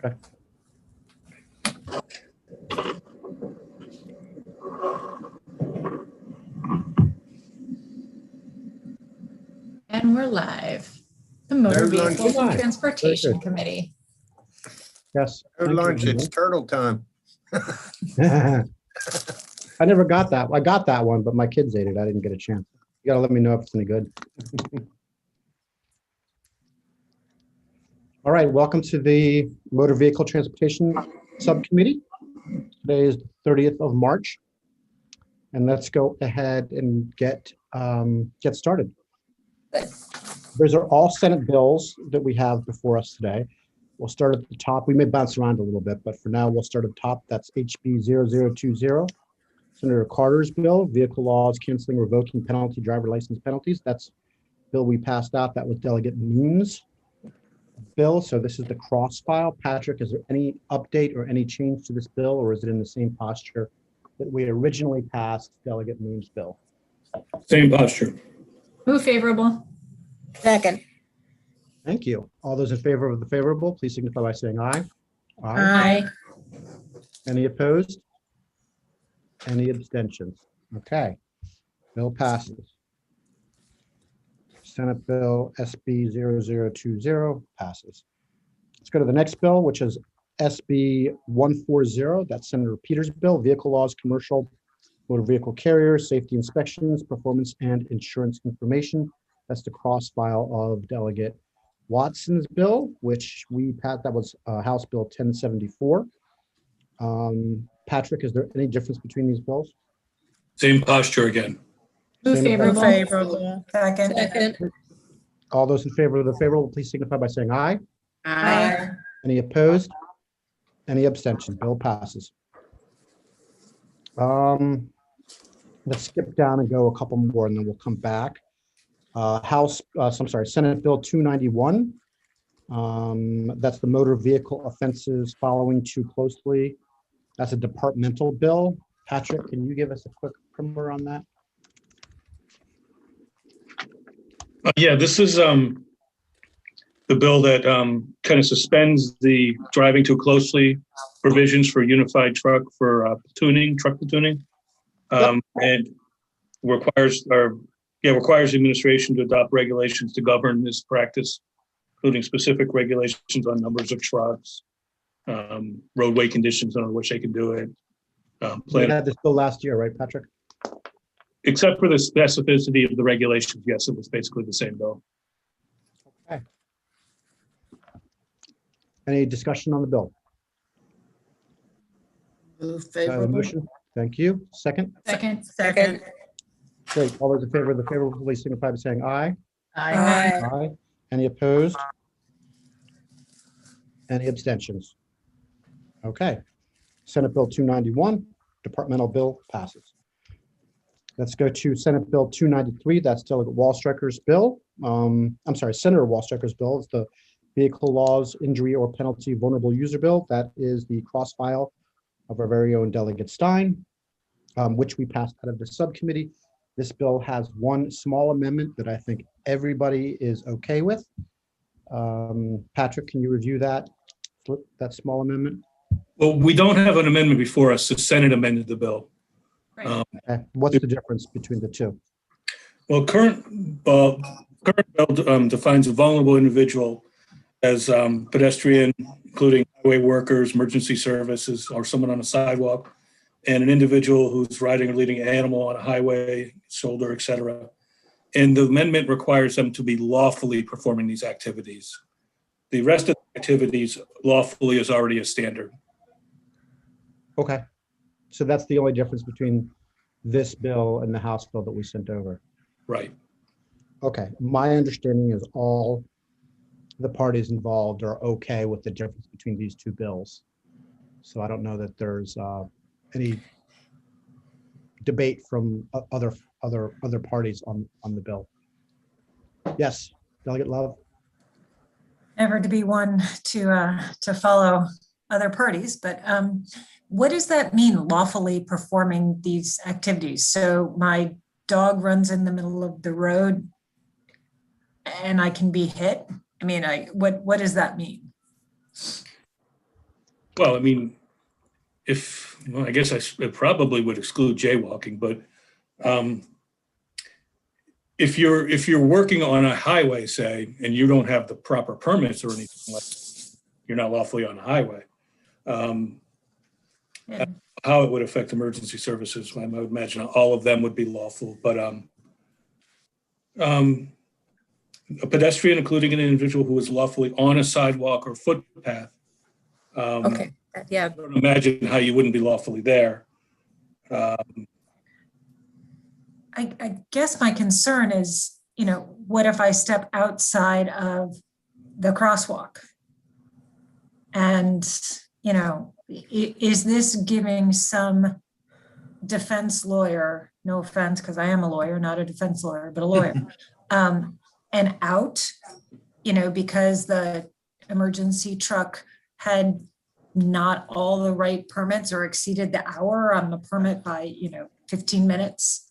Okay. And we're live. The Motor No lunch. Vehicle and Live. Transportation Very good. Committee. Yes. No thank you, lunch, it's everyone. turtle time. I never got that. I got that one, but my kids ate it. I didn't get a chance. You gotta let me know if it's any good. All right, welcome to the Motor Vehicle Transportation Subcommittee. Today is the 30th of March. And let's go ahead and get started. Those are all Senate bills that we have before us today. We'll start at the top. We may bounce around a little bit, but for now, we'll start at the top. That's HB 0020, Senator Carter's bill, vehicle laws canceling, revoking penalty driver license penalties. That's bill we passed out. That was Delegate Moon's bill. So this is the cross file. Patrick, is there any update or any change to this bill, or is it in the same posture that we originally passed Delegate Moon's bill? Same posture. Move favorable. Second. Thank you. All those in favor of the favorable, please signify by saying aye. Aye. Any opposed? Any abstentions? Okay. Bill passes. Senate Bill SB 0020 passes. Let's go to the next bill, which is SB 140. That's Senator Peters' bill, vehicle laws, commercial motor vehicle carriers, safety inspections, performance and insurance information. That's the cross file of Delegate Watson's bill, which we passed. That was House Bill 1074. Patrick, is there any difference between these bills? Same posture again. Move Same favorable. Favorable. Second. Second. All those in favor of the favorable, please signify by saying aye. Aye. Any opposed? Any abstention? Bill passes. Let's skip down and go a couple more, and then we'll come back. Senate Bill 291. That's the motor vehicle offenses following too closely. That's a departmental bill. Patrick, can you give us a quick primer on that? Yeah, this is the bill that kind of suspends the driving too closely provisions for unified truck for truck platooning, and requires the administration to adopt regulations to govern this practice, including specific regulations on numbers of trucks, roadway conditions under which they can do it. We had this bill last year, right, Patrick? Except for the specificity of the regulations, yes, it was basically the same bill. Okay. Any discussion on the bill? Move Do I have a favorable. motion? Thank you. Second? Second. Second. Great. All those in favor of the favorable, please signify by saying aye. Aye. Aye. Any opposed? Any abstentions? Okay. Senate Bill 291, departmental bill passes. Let's go to Senate Bill 293. That's Delegate Wallstrecker's bill. Senator Wallstrecker's bill. It's the vehicle laws, injury or penalty vulnerable user bill. That is the cross file of our very own Delegate Stein, which we passed out of the subcommittee. This bill has one small amendment that I think everybody is okay with. Patrick, can you review that small amendment? Well, we don't have an amendment before us. The Senate amended the bill. Right. Okay. What's the difference between the two? Well, current bill defines a vulnerable individual as pedestrian, including highway workers, emergency services, or someone on a sidewalk, and an individual who's riding or leading an animal on a highway, shoulder, etc. And the amendment requires them to be lawfully performing these activities. The rest of the activities lawfully is already a standard. Okay. So that's the only difference between this bill and the House bill that we sent over. Right. Okay. My understanding is all the parties involved are okay with the difference between these two bills. So I don't know that there's any debate from other parties on the bill. Yes, Delegate Love. Never to be one to follow other parties, but what does that mean, lawfully performing these activities? So my dog runs in the middle of the road and I can be hit? I mean, what does that mean? Well, I mean, well, I guess it probably would exclude jaywalking, but if you're working on a highway, say, and you don't have the proper permits or anything like that, you're not lawfully on the highway. Yeah. How it would affect emergency services, I would imagine all of them would be lawful, but a pedestrian, including an individual who is lawfully on a sidewalk or footpath. Okay, yeah, I don't imagine how you wouldn't be lawfully there. I guess my concern is, what if I step outside of the crosswalk? And, is this giving some defense lawyer, no offense, because I am a lawyer, not a defense lawyer, but a lawyer, an out, because the emergency truck had not all the right permits or exceeded the hour on the permit by, 15 minutes?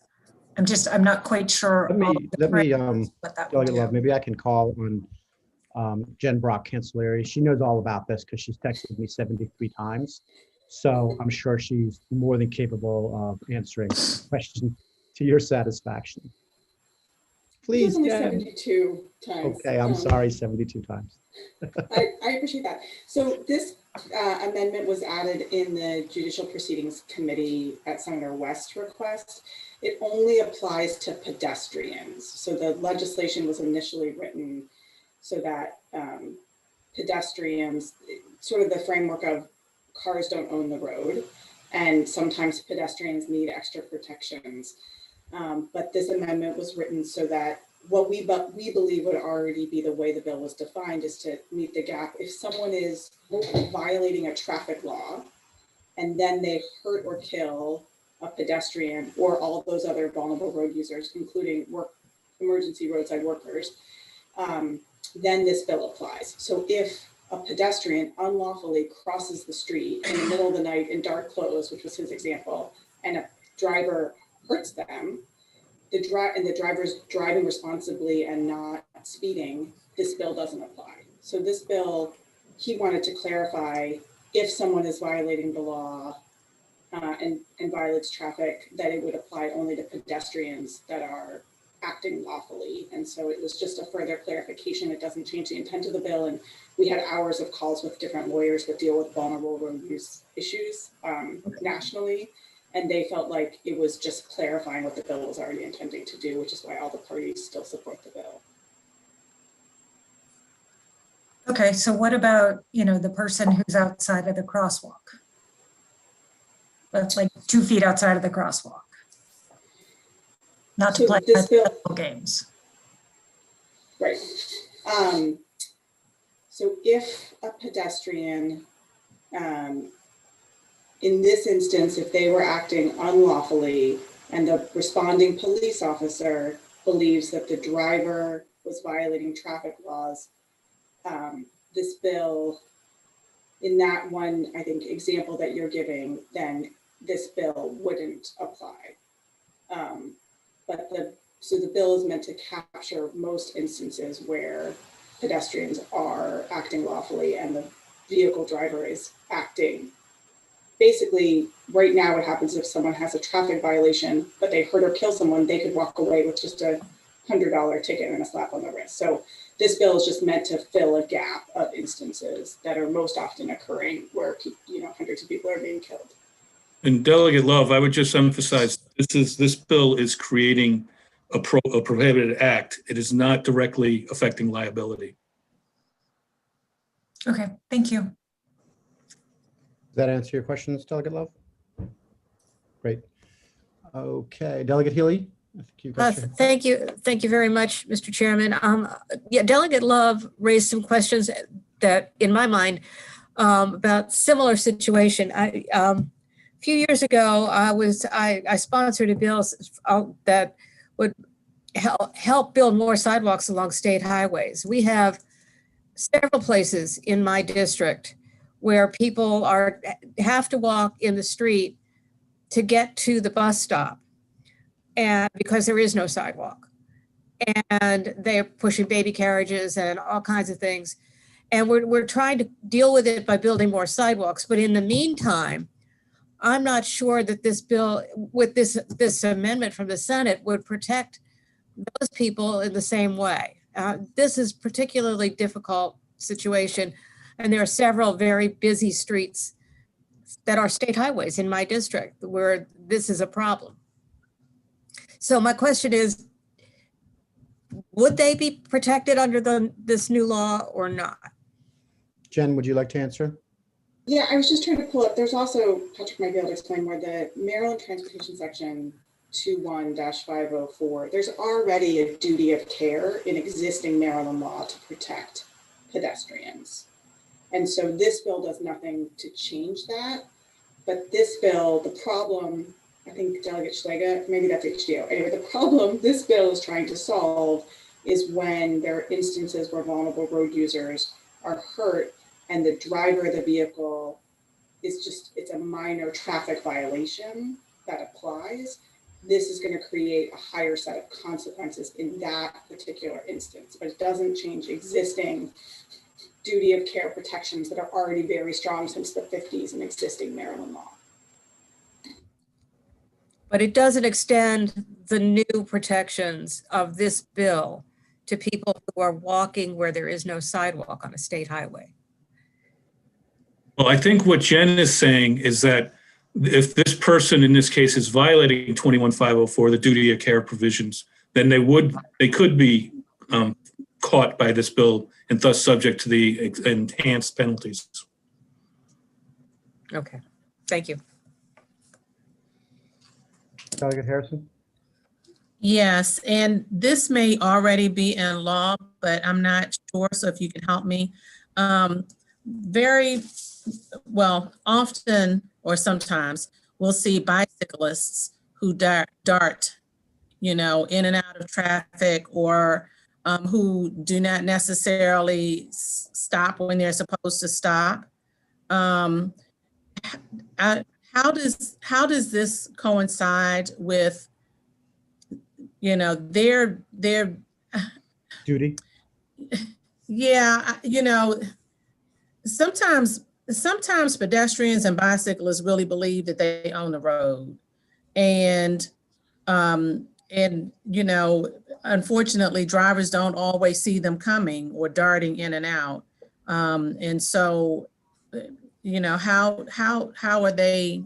I'm not quite sure. Let me, what that would Delegate Love, do. maybe I can call on Jen Brock, Cancellieri. She knows all about this because she's texted me 73 times. So I'm sure she's more than capable of answering questions to your satisfaction. Please, Only Jen. 72 times. Okay, I'm sorry, 72 times. I appreciate that. So this amendment was added in the Judicial Proceedings Committee at Senator West's request. It only applies to pedestrians. So the legislation was initially written so that pedestrians, sort of the framework of cars don't own the road, and sometimes pedestrians need extra protections. But this amendment was written so that what we believe would already be the way the bill was defined is to meet the gap. If someone is violating a traffic law and then they hurt or kill a pedestrian or all those other vulnerable road users, including emergency roadside workers, then this bill applies. So if a pedestrian unlawfully crosses the street in the middle of the night in dark clothes, which was his example, and a driver hurts them, the driver's driving responsibly and not speeding, this bill doesn't apply. So this bill, he wanted to clarify if someone is violating the law and violates traffic, that it would apply only to pedestrians that are acting lawfully. And so it was just a further clarification. It doesn't change the intent of the bill. And we had hours of calls with different lawyers that deal with vulnerable road use issues nationally. And they felt like it was just clarifying what the bill was already intending to do, which is why all the parties still support the bill. Okay, so what about, the person who's outside of the crosswalk? That's like 2 feet outside of the crosswalk. Not to So play this bill- basketball games. Right. So if a pedestrian, in this instance, if they were acting unlawfully and the responding police officer believes that the driver was violating traffic laws, this bill, in that one, I think, example that you're giving, then this bill wouldn't apply. So the bill is meant to capture most instances where pedestrians are acting lawfully and the vehicle driver is acting. Basically, right now what happens if someone has a traffic violation, but they hurt or kill someone, they could walk away with just a $100 ticket and a slap on the wrist. So this bill is just meant to fill a gap of instances that are most often occurring where hundreds of people are being killed. And Delegate Love, I would just emphasize, this bill is creating a prohibited act. It is not directly affecting liability. Okay, thank you. Does that answer your questions, Delegate Love? Great. Okay, Delegate Healy, I think you got your... thank you. Thank you very much, Mr. Chairman. Yeah, Delegate Love raised some questions that, in my mind, about similar situation. A few years ago, I sponsored a bill that would help build more sidewalks along state highways. We have several places in my district where people have to walk in the street to get to the bus stop, and because there is no sidewalk, and they're pushing baby carriages and all kinds of things. And we're trying to deal with it by building more sidewalks. But in the meantime, I'm not sure that this bill, with this amendment from the Senate, would protect those people in the same way. This is particularly difficult situation. And there are several very busy streets that are state highways in my district where this is a problem. So my question is, would they be protected under this new law or not? Jen, would you like to answer? Yeah, I was just trying to pull up. There's also, Patrick might be able to explain more, the Maryland Transportation Section 21-504. There's already a duty of care in existing Maryland law to protect pedestrians. And so this bill does nothing to change that. But this bill, the problem, I think Delegate Schlega, maybe that's HDO. Anyway, the problem this bill is trying to solve is when there are instances where vulnerable road users are hurt and the driver of the vehicle is just, it's a minor traffic violation that applies. This is going to create a higher set of consequences in that particular instance, but it doesn't change existing duty of care protections that are already very strong since the 50s in existing Maryland law. But it doesn't extend the new protections of this bill to people who are walking where there is no sidewalk on a state highway. Well, I think what Jen is saying is that if this person in this case is violating 21-504, the duty of care provisions, then they could be caught by this bill and thus subject to the enhanced penalties. Okay, thank you. Delegate Harrison? Yes, and this may already be in law, but I'm not sure, so if you can help me. Very well, often or sometimes we'll see bicyclists who dart, in and out of traffic, or who do not necessarily stop when they're supposed to stop. How does this coincide with, their Duty? Yeah, sometimes pedestrians and bicyclists really believe that they own the road. And unfortunately, drivers don't always see them coming or darting in and out. And so, how are they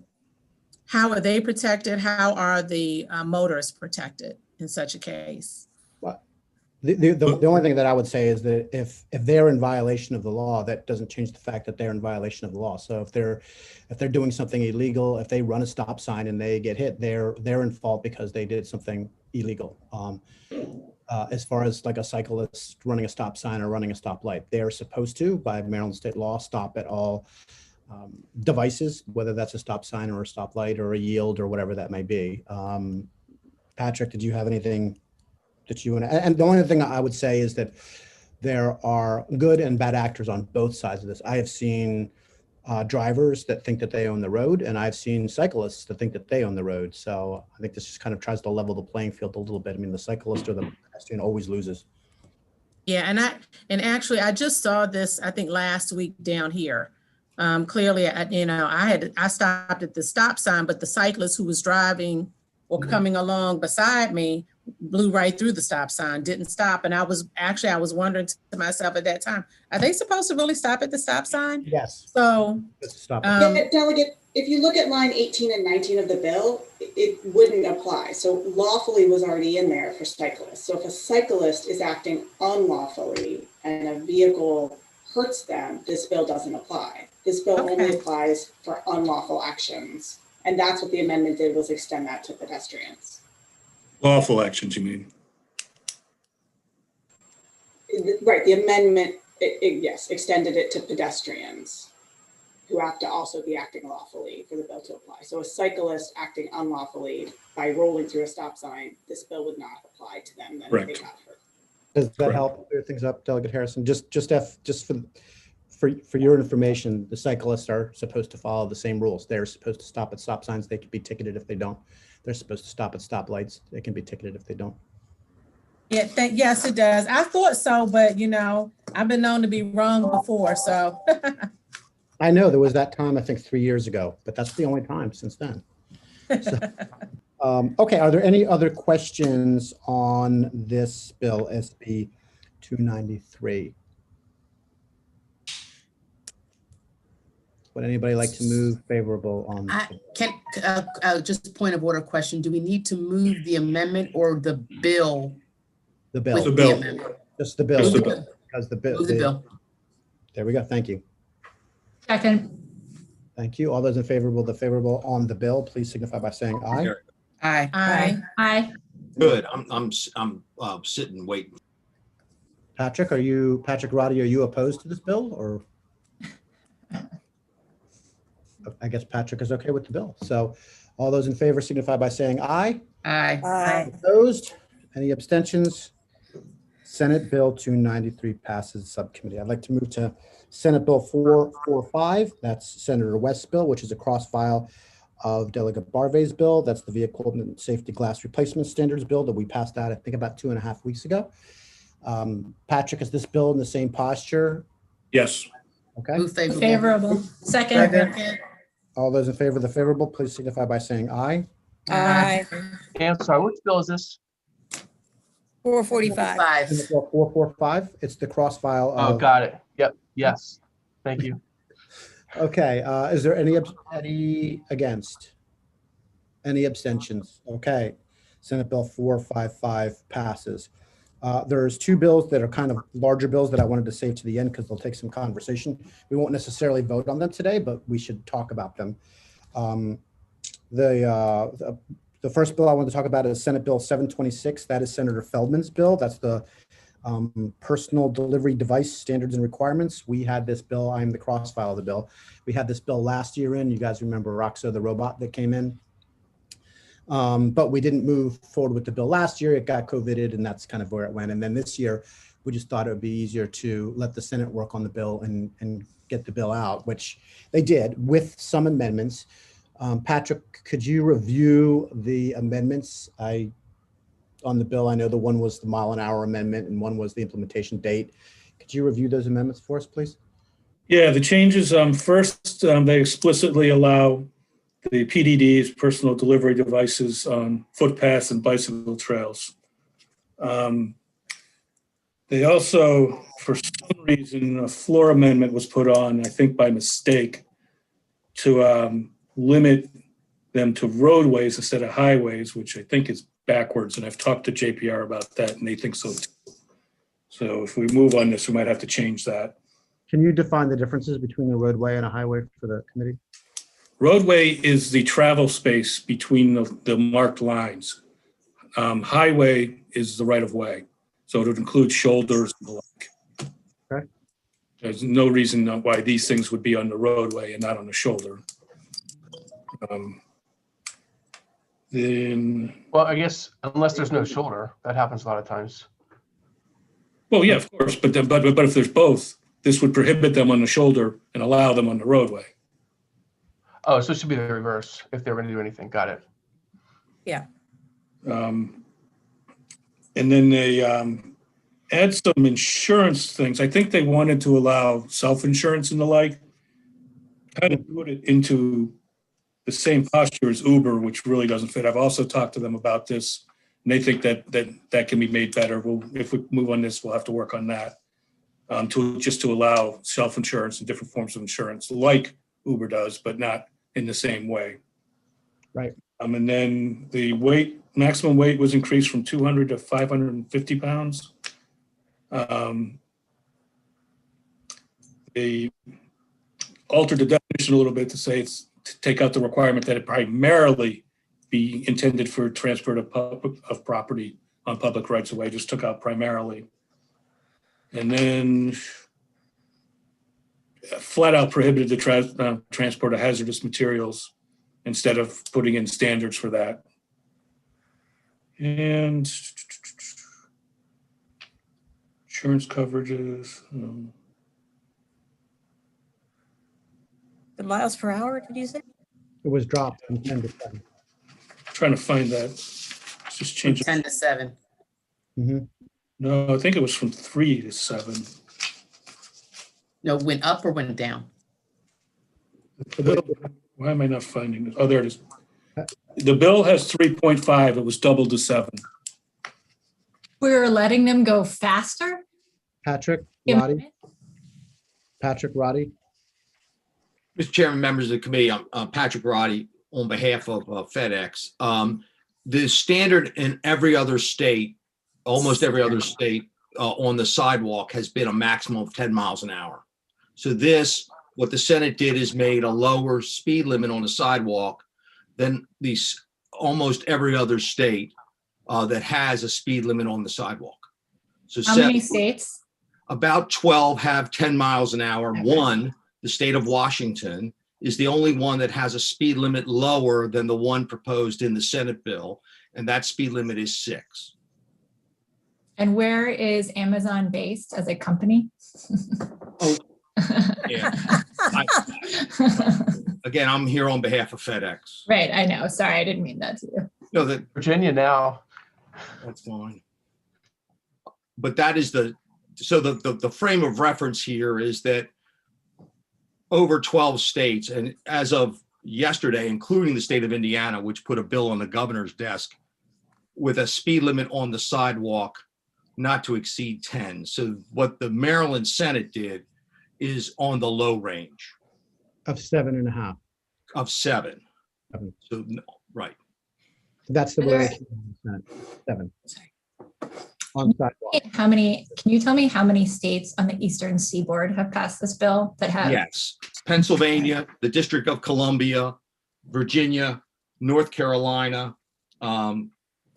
protected? How are the motorists protected in such a case? The only thing that I would say is that if they're in violation of the law, that doesn't change the fact that they're in violation of the law. So if they're doing something illegal, if they run a stop sign and they get hit, they're in fault because they did something illegal. As far as like a cyclist running a stop sign or running a stoplight, they're supposed to, by Maryland state law, stop at all devices, whether that's a stop sign or a stoplight or a yield or whatever that may be. Patrick, did you have anything that you want to, and the only thing I would say is that there are good and bad actors on both sides of this. I have seen drivers that think that they own the road, and I've seen cyclists that think that they own the road. So I think this just kind of tries to level the playing field a little bit. I mean, the cyclist or the pedestrian always loses. Yeah, and actually, I just saw this, I think last week down here. Clearly, I stopped at the stop sign, but the cyclist who was driving or coming along beside me blew right through the stop sign, didn't stop. And I was wondering to myself at that time, are they supposed to really stop at the stop sign? Yes. So, Stop. Delegate, if you look at line 18 and 19 of the bill, it wouldn't apply. So lawfully was already in there for cyclists. So if a cyclist is acting unlawfully and a vehicle hurts them, this bill doesn't apply. This bill only applies for unlawful actions. And that's what the amendment did, was extend that to pedestrians. Lawful actions, you mean? Right, the amendment, yes, extended it to pedestrians who have to also be acting lawfully for the bill to apply. So a cyclist acting unlawfully by rolling through a stop sign, this bill would not apply to them. Then they got hurt. Does that help clear things up, Delegate Harrison? Just for your information, the cyclists are supposed to follow the same rules. They're supposed to stop at stop signs. They can be ticketed if they don't. They're supposed to stop at stoplights. They can be ticketed if they don't. Yeah, yes, it does. I thought so, but you know, I've been known to be wrong before, so. I know there was that time, I think 3 years ago, but that's the only time since then. So, okay, are there any other questions on this bill, SB 293? Would anybody like to move favorable on this? Just a point of order question. Do we need to move the amendment or the bill? The with bill, The bill. amendment? just the bill. Just the bill. Because the bill. Move the bill. There we go. Thank you. Second. Thank you. All those in favorable on the bill, please signify by saying aye. Aye. Aye. Aye. Good. I'm sitting waiting. Patrick Roddy, are you opposed to this bill, or? I guess Patrick is okay with the bill. So all those in favor signify by saying aye. Aye. Aye. Opposed? Any abstentions? Senate Bill 293 passes subcommittee. I'd like to move to Senate Bill 445. That's Senator West's bill, which is a cross file of Delegate Barvey's bill. That's the Vehicle and Safety Glass Replacement Standards bill that we passed out, I think, about 2.5 weeks ago. Patrick, is this bill in the same posture? Yes. Okay. Move favorable. Favorable. Second. All those in favor of the favorable, please signify by saying aye. Aye. I'm sorry, which bill is this? 445. Senate Bill 445, it's the cross file Oh, of. got it. Yep, yes. Thank you. Okay, is there any against? Any abstentions? Okay, Senate Bill 455 passes. There's two bills that are kind of larger bills that I wanted to save to the end because they'll take some conversation. We won't necessarily vote on them today, but we should talk about them. The first bill I want to talk about is Senate Bill 726. That is Senator Feldman's bill. That's the personal delivery device standards and requirements. We had this bill. I'm the cross file of the bill. We had this bill last year in. You guys remember Roxo, the robot that came in? But we didn't move forward with the bill last year. It got COVIDed, and that's kind of where it went. And then this year, we just thought it would be easier to let the Senate work on the bill and get the bill out, which they did with some amendments. Patrick, could you review the amendments on the bill? I know the one was the mile-an-hour amendment and one was the implementation date. Could you review those amendments for us, please? Yeah, the changes, first, they explicitly allow the PDDs, personal delivery devices, on footpaths and bicycle trails. They also, for some reason, a floor amendment was put on, I think by mistake, to limit them to roadways instead of highways, which I think is backwards. And I've talked to JPR about that, and they think so too. So if we move on this, we might have to change that. Can you define the differences between a roadway and a highway for the committee? Roadway is the travel space between the marked lines. Highway is the right of way. So it would include shoulders and the like. Okay. There's no reason why these things would be on the roadway and not on the shoulder. Then, Well, I guess unless there's no shoulder, that happens a lot of times. well, yeah, of course, but if there's both, this would prohibit them on the shoulder and allow them on the roadway. Oh, so it should be the reverse if they're going to do anything. Got it. Yeah. And then they add some insurance things. I think they wanted to allow self-insurance and the like, kind of put it into the same posture as Uber, which really doesn't fit. I've also talked to them about this, and they think that can be made better. If we move on this, we'll have to work on that to allow self-insurance and different forms of insurance like Uber does, but not in the same way. Right. And then the maximum weight was increased from 200 to 550 pounds. They altered the definition a little bit to say it's to take out the requirement that it primarily be intended for transport of property on public rights of way, just took out primarily. And then flat out prohibited the transport of hazardous materials instead of putting in standards for that. And insurance coverages. The miles per hour, did you say? It was dropped from 10 to 7. Trying to find that. Let's just change it. 10 to 7. Mhm. No, I think it was from 3 to 7. No, went up or went down? Why am I not finding it? Oh, there it is. The bill has 3.5. It was doubled to 7. We're letting them go faster? Patrick, Give me a Roddy, minute. Patrick, Roddy. Mr. Chairman, members of the committee, I'm Patrick Roddy on behalf of FedEx. The standard in every other state, almost every other state on the sidewalk has been a maximum of 10 miles an hour. So what the Senate did is made a lower speed limit on the sidewalk than almost every other state that has a speed limit on the sidewalk. So How many states? about 12 have 10 miles an hour. Okay. One, the state of Washington, is the only one that has a speed limit lower than the one proposed in the Senate bill, and that speed limit is 6. And where is Amazon based as a company? Oh, yeah. Again, I'm here on behalf of FedEx. Right, I know. Sorry, I didn't mean that to you. No, Virginia now. that's fine. But that is the frame of reference here is that over 12 states, and as of yesterday, including the state of Indiana, which put a bill on the governor's desk with a speed limit on the sidewalk not to exceed 10. So what the Maryland Senate did is on the low range Of 7.5. of 7. 7. So, right. That's the Are there- way. 7. On sidewalk. Can you tell me how many states on the Eastern Seaboard have passed this bill that have? Yes. Pennsylvania, the District of Columbia, Virginia, North Carolina,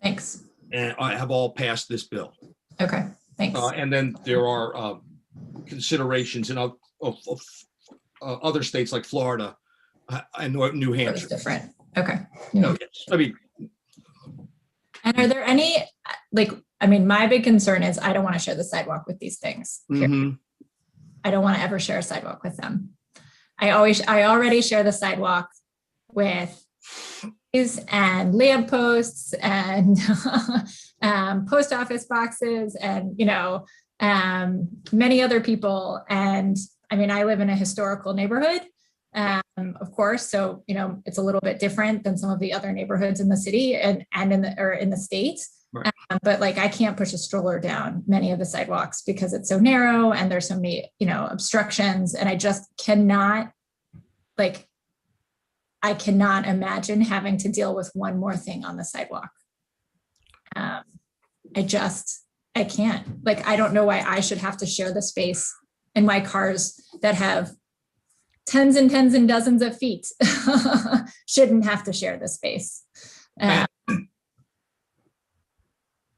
Thanks. and have all passed this bill. Okay, thanks. And then there are considerations in other states like Florida and New That was Hampshire. different. Okay. No, I mean, And are there any, my big concern is I don't want to share the sidewalk with these things. mhm. I don't want to ever share a sidewalk with them. I already share the sidewalk with trees and lampposts and post office boxes and, many other people. And I mean, I live in a historical neighborhood, of course. So, it's a little bit different than some of the other neighborhoods in the city and in the state. Right. But I can't push a stroller down many of the sidewalks because it's so narrow and there's so many, obstructions. And I just cannot, I cannot imagine having to deal with one more thing on the sidewalk. I can't. I don't know why I should have to share the space in my cars that have tens and dozens of feet. Shouldn't have to share the space.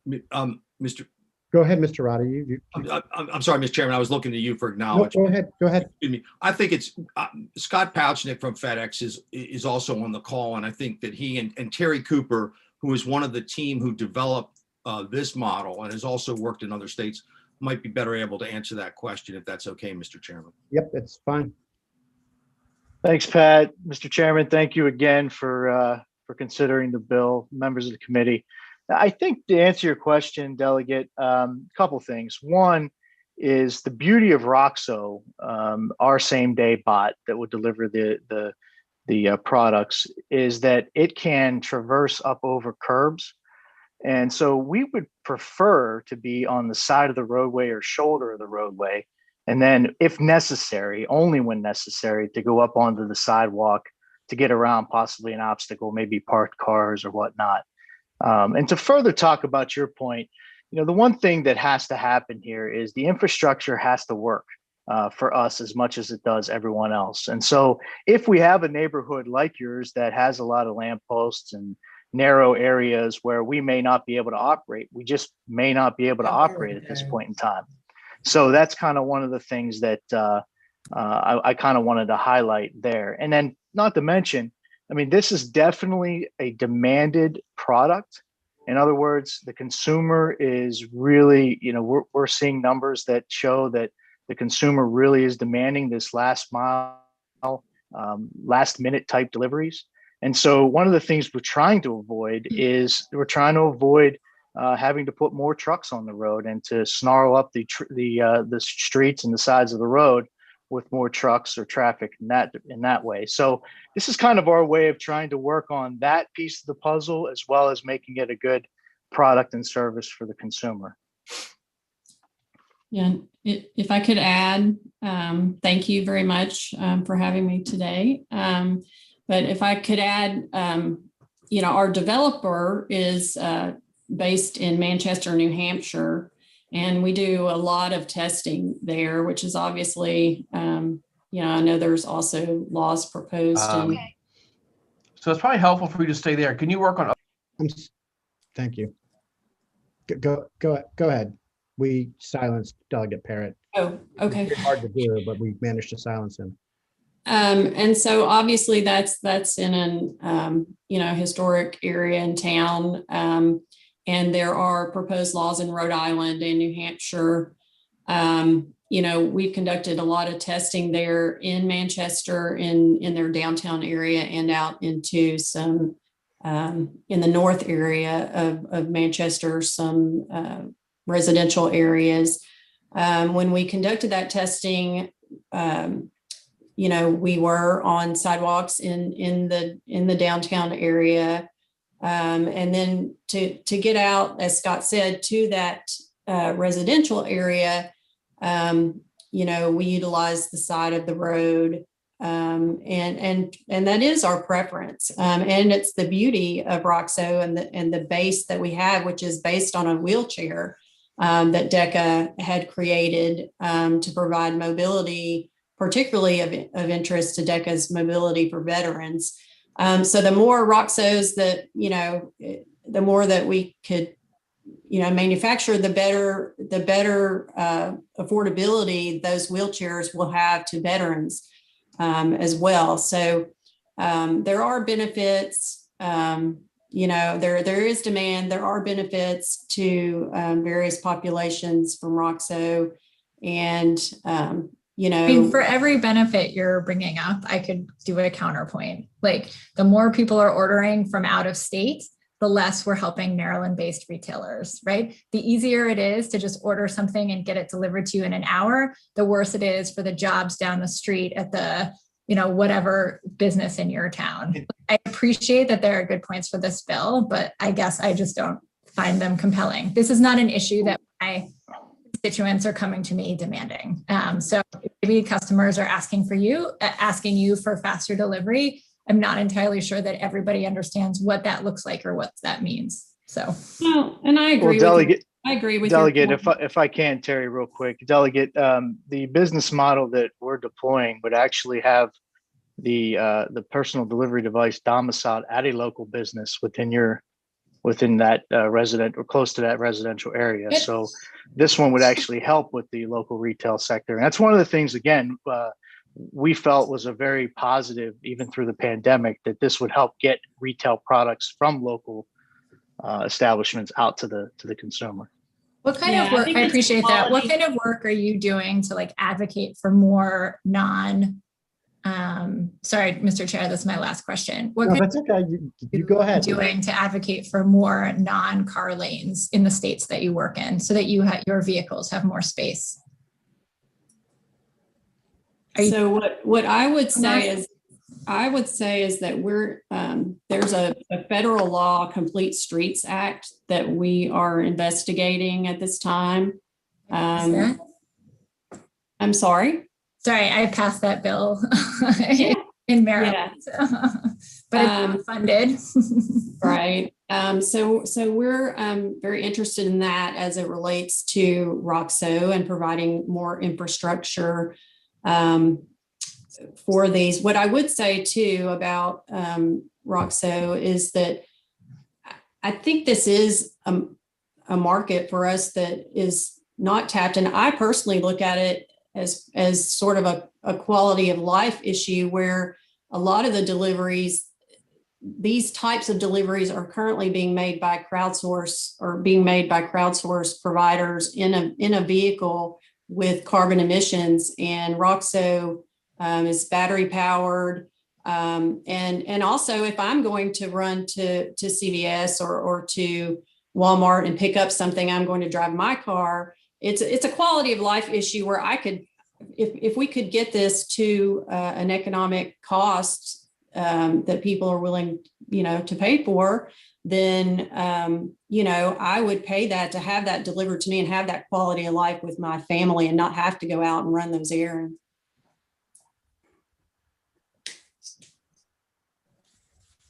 Mr. Go ahead, Mr. Roddy. I'm sorry, Mr. Chairman, I was looking to you for No, acknowledgement. go ahead. Excuse me. I think it's Scott Pouchnick from FedEx is also on the call, and I think that he and Terry Cooper, who is one of the team who developed this model and has also worked in other states, might be better able to answer that question if that's okay, Mr. Chairman. Yep, it's fine. Thanks, Pat. Mr. Chairman, thank you again for considering the bill, members of the committee. I think to answer your question, Delegate, a couple things. One is the beauty of Roxo, our same day bot that would deliver the products, is that it can traverse up over curbs. And so we would prefer to be on the side of the roadway or shoulder of the roadway. And then if necessary, only when necessary, to go up onto the sidewalk to get around possibly an obstacle, maybe parked cars or whatnot. And to further talk about your point, the one thing that has to happen here is the infrastructure has to work for us as much as it does everyone else. And so if we have a neighborhood like yours that has a lot of lampposts and narrow areas where we may not be able to operate, we just may not be able to operate at this point in time. So that's kind of one of the things that I kind of wanted to highlight there. And then not to mention, this is definitely a demanded product. In other words, the consumer is really, we're seeing numbers that show that the consumer really is demanding this last mile, last minute type deliveries. And so one of the things we're trying to avoid is having to put more trucks on the road and to snarl up the streets and the sides of the road with more trucks or traffic in that way. So this is kind of our way of trying to work on that piece of the puzzle, as well as making it a good product and service for the consumer. Yeah, if I could add, thank you very much for having me today. But if I could add, our developer is based in Manchester, New Hampshire, and we do a lot of testing there, which is obviously, I know there's also laws proposed. So it's probably helpful for you to stay there. Can you work on? Thank you. Go ahead. We silenced Delegate Parrott. Oh, okay. It's hard to hear, but we managed to silence him. And so obviously that's in an, historic area in town. And there are proposed laws in Rhode Island and New Hampshire. We've conducted a lot of testing there in Manchester, in their downtown area, and out into some in the north area of Manchester, some residential areas. When we conducted that testing, we were on sidewalks in the downtown area. And then to get out, as Scott said, to that residential area, we utilize the side of the road. And that is our preference. And it's the beauty of Roxo and the base that we have, which is based on a wheelchair that DECA had created to provide mobility, particularly of interest to DECA's mobility for veterans. So the more Roxos that, the more that we could, manufacture, the better affordability those wheelchairs will have to veterans as well. So there are benefits, there is demand, there are benefits to various populations from Roxo. And, for every benefit you're bringing up, I could do a counterpoint. Like, the more people are ordering from out of state, the less we're helping Maryland-based retailers, right? The easier it is to just order something and get it delivered to you in an hour, the worse it is for the jobs down the street at the, whatever business in your town. I appreciate that there are good points for this bill, but I guess I just don't find them compelling. This is not an issue that my constituents are coming to me demanding. So maybe customers are asking you for faster delivery. I'm not entirely sure that everybody understands what that looks like or what that means. So, well, and I agree. I agree with Delegate. If I can, Terry, real quick, Delegate, the business model that we're deploying would actually have the personal delivery device domiciled at a local business within that resident or close to that residential area. So this one would actually help with the local retail sector. And that's one of the things, again, we felt was a very positive, even through the pandemic, that this would help get retail products from local establishments out to the consumer. What kind of work, I appreciate that. What kind of work are you doing to advocate for more sorry, Mr. Chair, that's my last question. That's okay. You go ahead. Doing to advocate for more non-car lanes in the states that you work in so that your vehicles have more space? So what I would say is that we're there's a federal law, Complete Streets Act, that we are investigating at this time. I'm sorry. Sorry, I passed that bill in Maryland, but it's not funded. Right. So we're very interested in that as it relates to Roxo and providing more infrastructure for these. What I would say too about Roxo is that I think this is a market for us that is not tapped. And I personally look at it as sort of a quality of life issue, where a lot of the deliveries, these types of deliveries, are currently being made by crowdsource providers in a vehicle with carbon emissions. And Roxo is battery powered. And also, if I'm going to run to CVS or to Walmart and pick up something, I'm going to drive my car. It's a quality of life issue where I could, if we could get this to an economic cost that people are willing, to pay for, then, I would pay that to have that delivered to me and have that quality of life with my family and not have to go out and run those errands.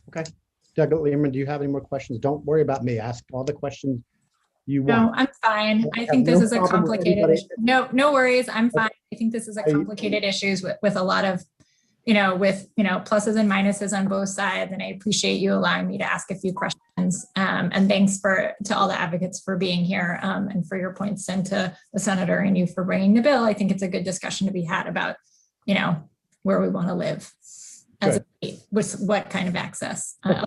Okay. Doug Learman, do you have any more questions? Don't worry about me. Ask all the questions you No, want. I'm fine. I have think this no is a problem with complicated anybody. issue. No worries. I'm fine. I think this is a complicated issues with a lot of, with, pluses and minuses on both sides. And I appreciate you allowing me to ask a few questions. And thanks to all the advocates for being here and for your points, and to the senator and you for bringing the bill. I think it's a good discussion to be had about, where we want to live as a state, with what kind of access. I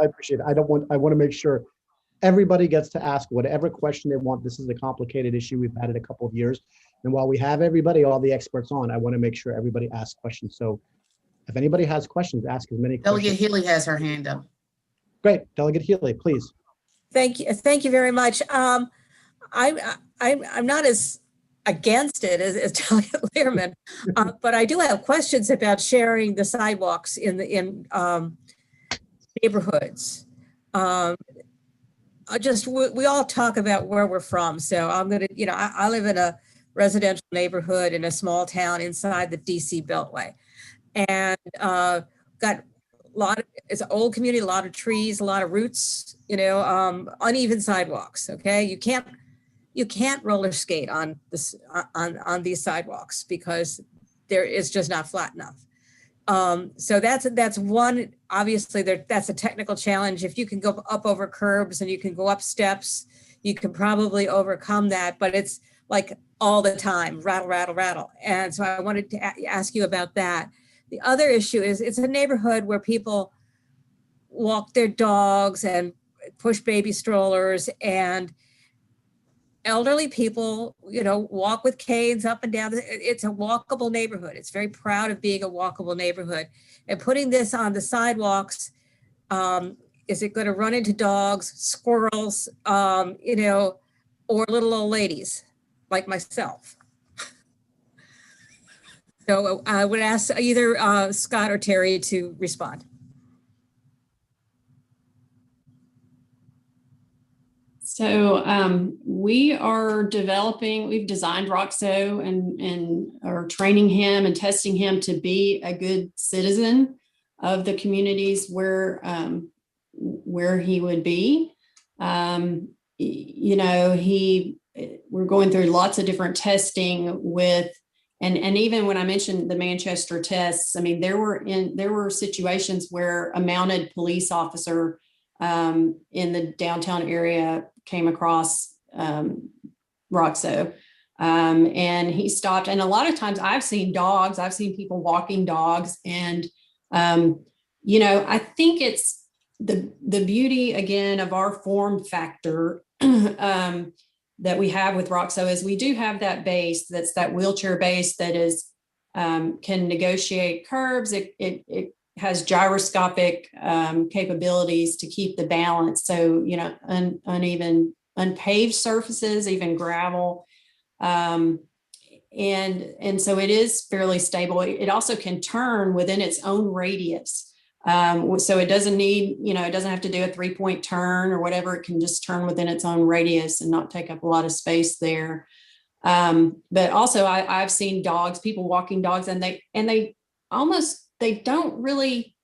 appreciate it. I want to make sure everybody gets to ask whatever question they want. This is a complicated issue. We've had it a couple of years. And while we have all the experts on, I want to make sure everybody asks questions. So if anybody has questions, ask as many questions. Delegate Healy has her hand up. Great. Delegate Healy, please. Thank you. Thank you very much. I'm not as against it as Delegate Learman, but I do have questions about sharing the sidewalks in neighborhoods. We all talk about where we're from. So I'm going to, I live in a residential neighborhood in a small town inside the DC Beltway, and got it's an old community, a lot of trees, a lot of roots, uneven sidewalks. Okay. You can't roller skate on this, on these sidewalks because it's just not flat enough. So that's one, obviously that's a technical challenge. If you can go up over curbs and you can go up steps, you can probably overcome that, but it's like all the time, rattle, rattle, rattle. And so I wanted to ask you about that. The other issue is it's a neighborhood where people walk their dogs and push baby strollers, and elderly people, walk with canes up and down. It's a walkable neighborhood. It's very proud of being a walkable neighborhood. And putting this on the sidewalks, is it going to run into dogs, squirrels, or little old ladies like myself? So I would ask either Scott or Terry to respond. So we've designed Roxo and are training him and testing him to be a good citizen of the communities where he would be. We're going through lots of different testing with, and even when I mentioned the Manchester tests, I mean, there were situations where a mounted police officer in the downtown area came across Roxo, and he stopped. And a lot of times I've seen people walking dogs, and I think it's the beauty again of our form factor that we have with Roxo is we do have that base, that's that wheelchair base that is can negotiate curbs. It has gyroscopic capabilities to keep the balance. So, uneven, unpaved surfaces, even gravel. And so it is fairly stable. It also can turn within its own radius. So it doesn't need, it doesn't have to do a 3-point turn or whatever. It can just turn within its own radius and not take up a lot of space there. But also I've seen people walking dogs, and they don't really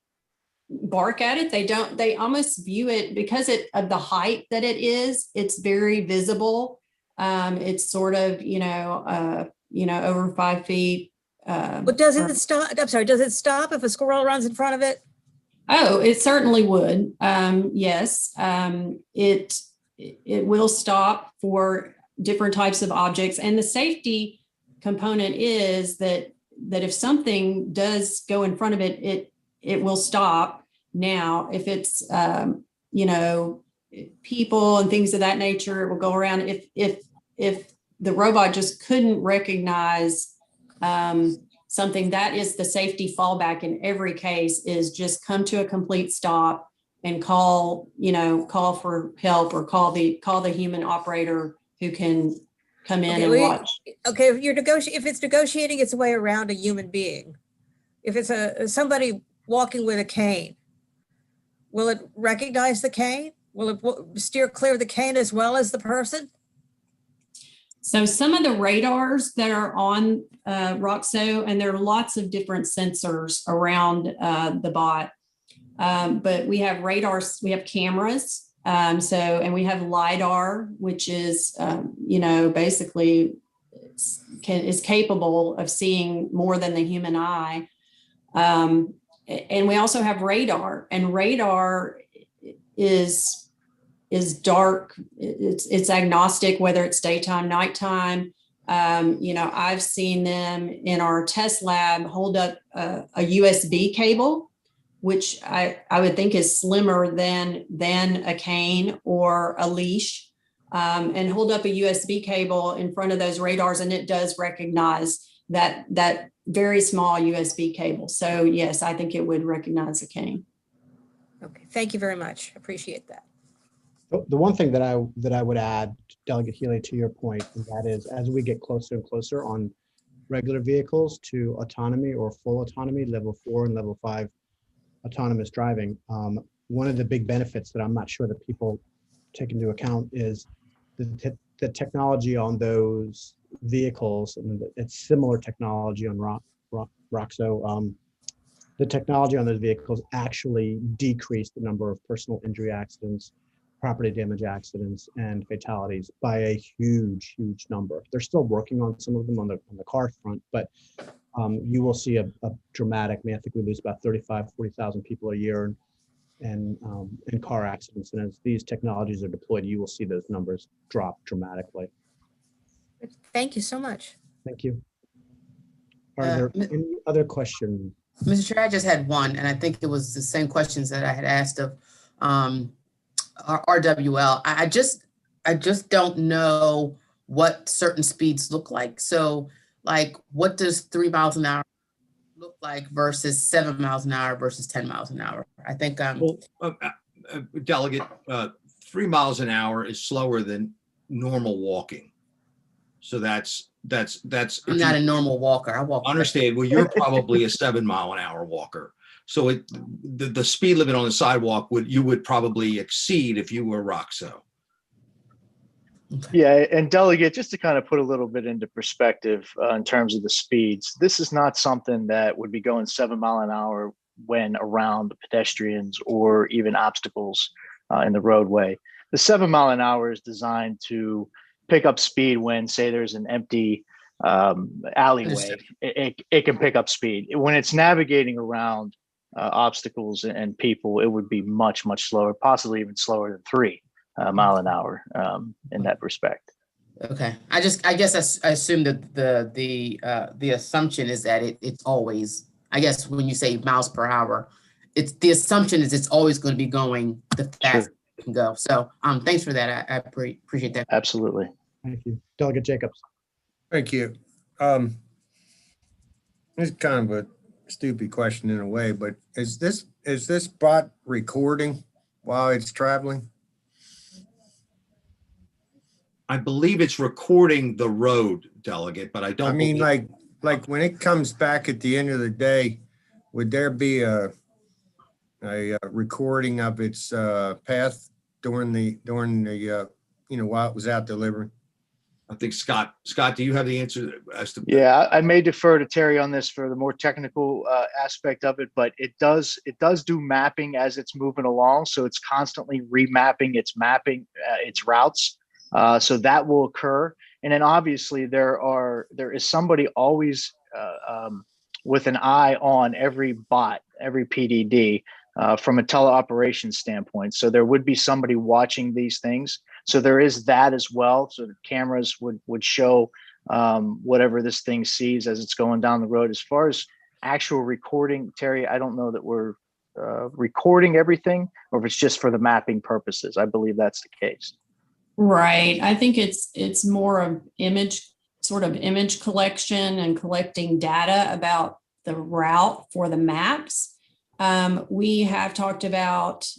bark at it. They almost view it because of the height that it is. It's very visible. It's sort of, over 5 feet. But does it stop? I'm sorry. Does it stop if a squirrel runs in front of it? Oh, it certainly would. Yes. It will stop for different types of objects. And the safety component is that if something does go in front of it, it will stop. Now, if it's, people and things of that nature, it will go around. If the robot just couldn't recognize something, that is the safety fallback in every case, is just come to a complete stop and call for help or call the human operator who can come in and watch. Okay, if it's negotiating its way around a human being, if it's somebody walking with a cane, will it recognize the cane? Will it steer clear of the cane as well as the person? So some of the radars that are on Roxo, and there are lots of different sensors around the bot, but we have radars, we have cameras, and we have LiDAR, which is, basically is capable of seeing more than the human eye. And we also have radar, and radar is dark. It's agnostic, whether it's daytime, nighttime. I've seen them in our test lab hold up a USB cable, which I would think is slimmer than a cane or a leash, and hold up a USB cable in front of those radars, and it does recognize that very small USB cable. So yes, I think it would recognize a cane. Okay, thank you very much. Appreciate that. The one thing that I would add, Delegate Healy, to your point, and that is as we get closer and closer on regular vehicles to autonomy or full autonomy, level 4 and level 5 autonomous driving, one of the big benefits that I'm not sure that people take into account is the technology on those vehicles, and it's similar technology on Roxo. The technology on those vehicles actually decreased the number of personal injury accidents, property damage accidents, and fatalities by a huge number. They're still working on some of them on the car front, but you will see a dramatic, I think we lose about 40,000 people a year in car accidents. And as these technologies are deployed, you will see those numbers drop dramatically. Thank you so much. Thank you. Are there any other questions? Mr. Chair, I just had one, and I think it was the same questions that I had asked of RWL. I just don't know what certain speeds look like. So like, what does 3 miles an hour look like versus 7 miles an hour versus 10 miles an hour? I think Delegate, 3 miles an hour is slower than normal walking. So that's I'm not a normal walker. I walk. Understand. Well, you're probably a 7 mile an hour walker. So the speed limit on the sidewalk you would probably exceed if you were Roxo. Okay. Yeah, and Delegate, just to kind of put a little bit into perspective in terms of the speeds, this is not something that would be going 7 mile an hour when around the pedestrians or even obstacles in the roadway. The 7 mile an hour is designed to pick up speed when, say, there's an empty alleyway. It can pick up speed. When it's navigating around obstacles and people, it would be much slower, possibly even slower than 3 mile an hour in that respect. Okay, I guess I assume that the assumption is that it's always, I guess when you say miles per hour, the assumption is it's always going to be going the fastest it can go. So thanks for that. I appreciate that. Absolutely. Thank you. Delegate Jacobs. Thank you. It's kind of a stupid question in a way, but is this bot recording while it's traveling? I believe it's recording the road, Delegate, but I don't. I mean, like when it comes back at the end of the day, would there be a recording of its path during the while it was out delivering? I think Scott, do you have the answer as to? Yeah, I may defer to Terry on this for the more technical aspect of it, but it does do mapping as it's moving along. So it's constantly remapping its routes. So that will occur. And then obviously there is somebody always with an eye on every bot, every PDD from a teleoperations standpoint. So there would be somebody watching these things. So there is that as well. So the cameras would show whatever this thing sees as it's going down the road. As far as actual recording, Terry, I don't know that we're recording everything or if it's just for the mapping purposes. I believe that's the case. Right. I think it's more of image collection and collecting data about the route for the maps. We have talked about,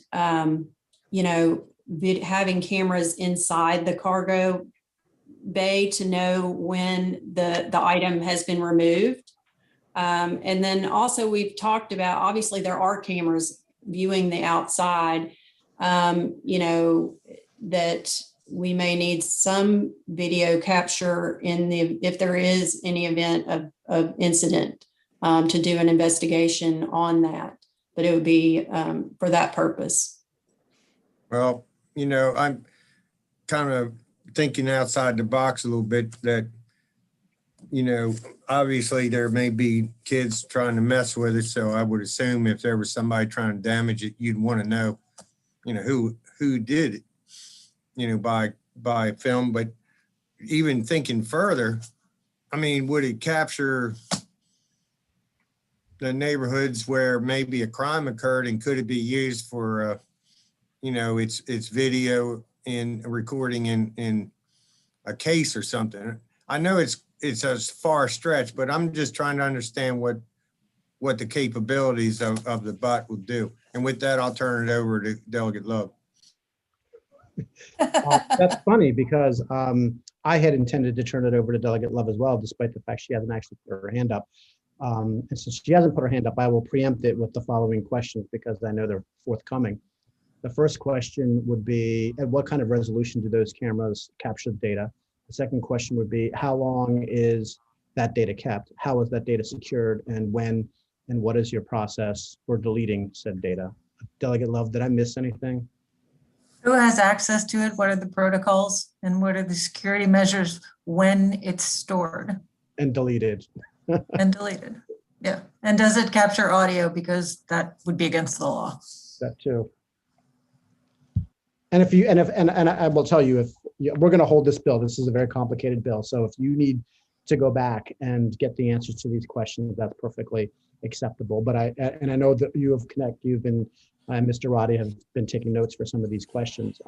having cameras inside the cargo bay to know when the item has been removed. And then also we've talked about, obviously there are cameras viewing the outside, that we may need some video capture if there is any event of incident, to do an investigation on that, but it would be for that purpose. Well, I'm kind of thinking outside the box a little bit that, obviously there may be kids trying to mess with it. So I would assume if there was somebody trying to damage it, you'd want to know, who did it, by film. But even thinking further, I mean, would it capture the neighborhoods where maybe a crime occurred, and could it be used for, it's video and recording in a case or something? I know it's a far stretch, but I'm just trying to understand what the capabilities of the bot will do. And with that, I'll turn it over to Delegate Love. That's funny because I had intended to turn it over to Delegate Love as well, despite the fact she hasn't actually put her hand up. And since she hasn't put her hand up, I will preempt it with the following questions because I know they're forthcoming. The first question would be, at what kind of resolution do those cameras capture the data? The second question would be, how long is that data kept? How is that data secured? And when and what is your process for deleting said data? Delegate Love, did I miss anything? Who has access to it? What are the protocols? And what are the security measures when it's stored? And deleted. And deleted. Yeah. And does it capture audio? Because that would be against the law. That too. And I will tell you, we're going to hold this bill, this is a very complicated bill. So if you need to go back and get the answers to these questions, that's perfectly acceptable. But I know that you've been, Mr. Roddy have been taking notes for some of these questions.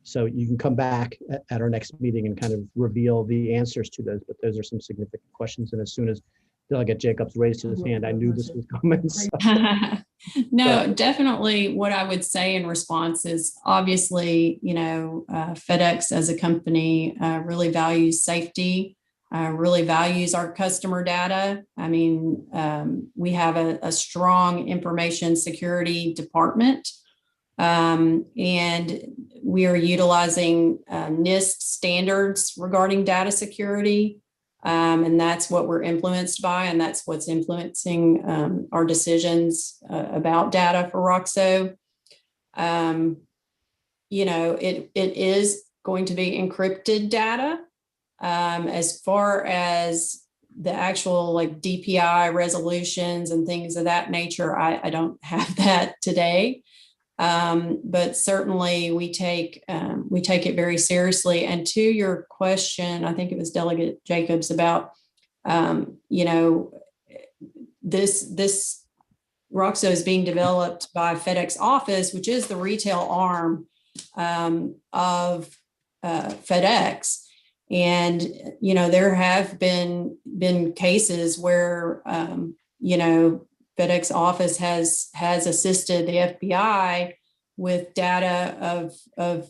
So you can come back at our next meeting and kind of reveal the answers to those, but those are some significant questions. And as soon as Delegate Jacobs raised his hand, I knew this was coming. So. No, definitely what I would say in response is obviously, FedEx as a company really values safety, really values our customer data. I mean, we have a strong information security department, and we are utilizing NIST standards regarding data security. And that's what we're influenced by, and that's what's influencing our decisions about data for Roxo. It is going to be encrypted data. As far as the actual DPI resolutions and things of that nature, I don't have that today. But certainly we take it very seriously. And to your question, I think it was Delegate Jacobs about, this Roxo is being developed by FedEx Office, which is the retail arm of FedEx. And, there have been cases where, FedEx Office has assisted the FBI with data of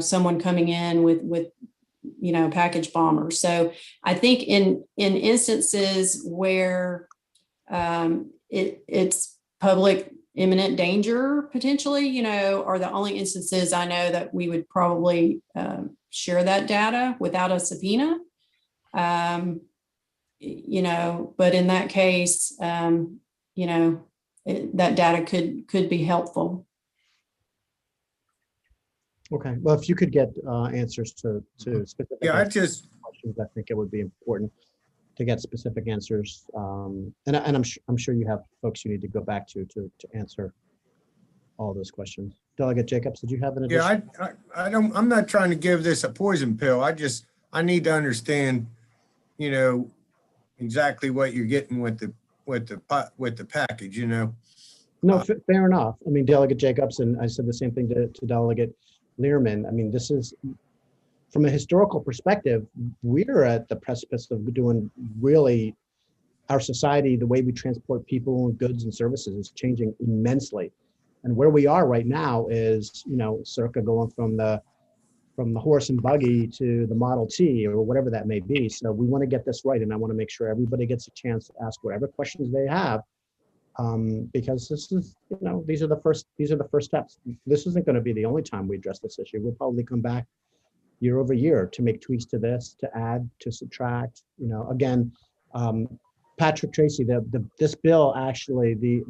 someone coming in with package bombers. So I think in instances where it's public imminent danger potentially, are the only instances I know that we would probably share that data without a subpoena. But in that case, that data could be helpful. Okay, well, if you could get answers to specific questions, I think it would be important to get specific answers. And I'm sure you have folks you need to go back to answer all those questions. Delegate Jacobs, did you have an addition? Yeah, I'm not trying to give this a poison pill. I need to understand, exactly what you're getting with the package, No, fair enough. I mean, Delegate Jacobs, and I said the same thing to Delegate Learman. I mean, this is, from a historical perspective, we're at the precipice of doing really our society, the way we transport people and goods and services is changing immensely. And where we are right now is, circa going from the horse and buggy to the Model T or whatever that may be. So we want to get this right. And I want to make sure everybody gets a chance to ask whatever questions they have. Because this is, these are the first steps. This isn't going to be the only time we address this issue. We'll probably come back year over year to make tweaks to this, to add, to subtract. Again, Patrick Tracy, this bill actually,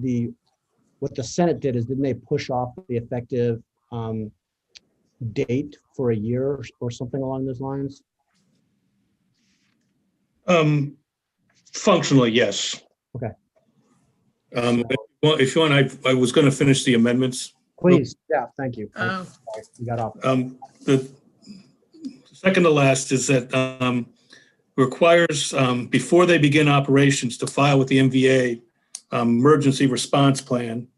what the Senate did is, didn't they push off the effective date for a year or something along those lines? Functionally, yes. Okay. If you want, I was going to finish the amendments. Please, yeah, thank you. Oh. You got off. The second to last is that requires, before they begin operations, to file with the MVA emergency response plan.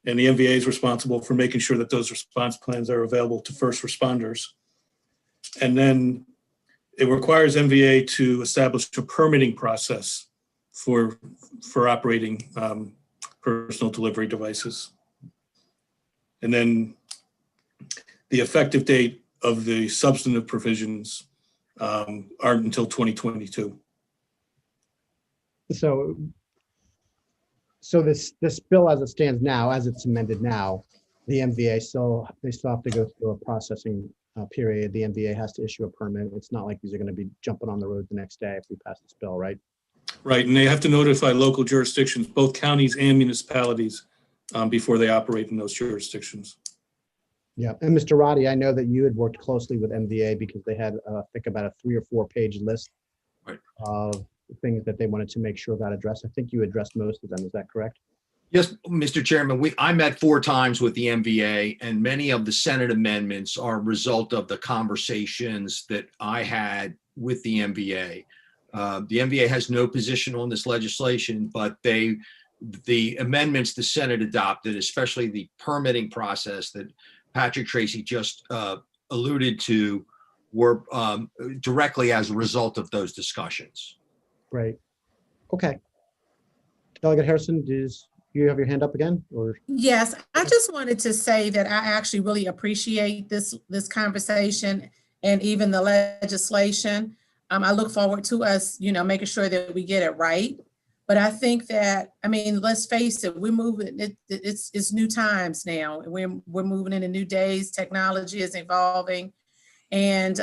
And the MVA is responsible for making sure that those response plans are available to first responders. And then it requires MVA to establish a permitting process for operating personal delivery devices. And then the effective date of the substantive provisions aren't until 2022. So this bill as it stands now, as it's amended now, the MVA still have to go through a processing period. The MVA has to issue a permit. It's not like these are going to be jumping on the road the next day if we pass this bill, right? Right, and they have to notify local jurisdictions, both counties and municipalities, before they operate in those jurisdictions. Yeah, and Mr. Roddy, I know that you had worked closely with MVA because they had, I think, about a 3 or 4 page list of things that they wanted to make sure got addressed. I think you addressed most of them. Is that correct? Yes, Mr. Chairman, I met 4 times with the MVA, and many of the Senate amendments are a result of the conversations that I had with the MVA. The MVA has no position on this legislation, but the amendments the Senate adopted, especially the permitting process that Patrick Tracy just alluded to, were directly as a result of those discussions. Great. Okay. Delegate Harrison, do you have your hand up again? Or Yes, I just wanted to say that I actually really appreciate this conversation and even the legislation. I look forward to us, making sure that we get it right. But I think that, let's face it, we're moving. It's new times now. We're moving into new days. Technology is evolving, and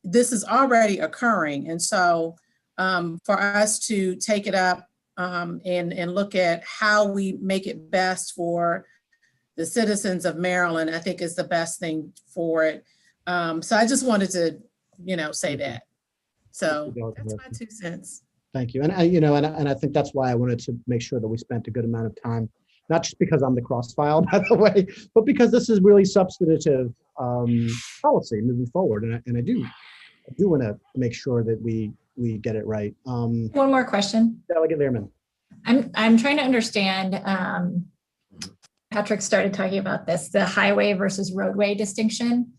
this is already occurring. And so, for us to take it up and look at how we make it best for the citizens of Maryland, I think is the best thing for it. So I just wanted to, say that. So that's my 2 cents. thank you. And I think that's why I wanted to make sure that we spent a good amount of time, not just because I'm the cross file, by the way, but because this is really substantive policy moving forward. And I do want to make sure that we get it right. One more question. Delegate Lehrman. I'm trying to understand. Patrick started talking about this, the highway versus roadway distinction.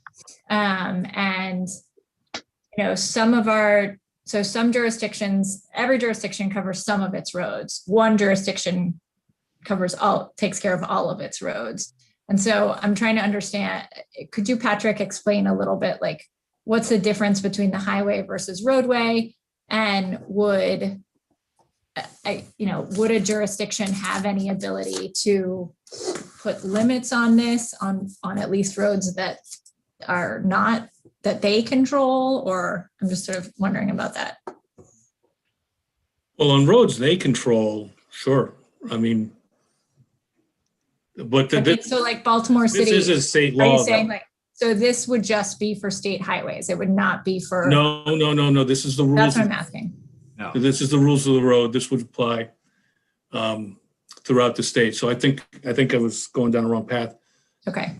And some jurisdictions, every jurisdiction covers some of its roads. One jurisdiction takes care of all of its roads. And so I'm trying to understand, could you, Patrick, explain a little bit, like, what's the difference between the highway versus roadway? And would a jurisdiction have any ability to put limits on this, on at least roads that are not, that they control? Or I'm just sort of wondering about that. Well, on roads they control, sure. But So like Baltimore City. This is a state law. Are you saying so this would just be for state highways? It would not be for. No. This is the rules. That's what I'm asking. No. This is the rules of the road. This would apply throughout the state. So I think I was going down the wrong path. Okay.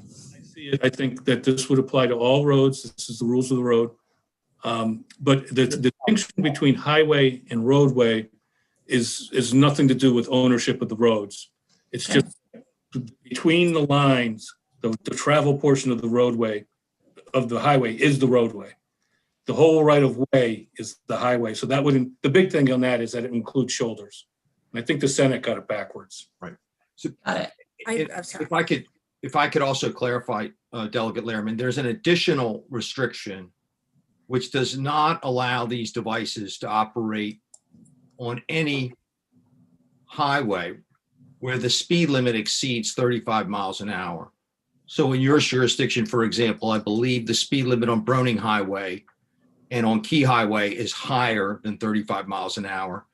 I think that this would apply to all roads. This is the rules of the road. But the distinction between highway and roadway is nothing to do with ownership of the roads. It's just between the lines, the travel portion of the roadway, of the highway, is the roadway. The whole right of way is the highway. So that wouldn't, the big thing on that is that it includes shoulders. And I think the Senate got it backwards. Right. So Got it. I'm sorry. if I could also clarify, Delegate Lehrman, there's an additional restriction which does not allow these devices to operate on any highway where the speed limit exceeds 35 miles an hour. So in your jurisdiction, for example, I believe the speed limit on Broning Highway and on Key Highway is higher than 35 miles an hour.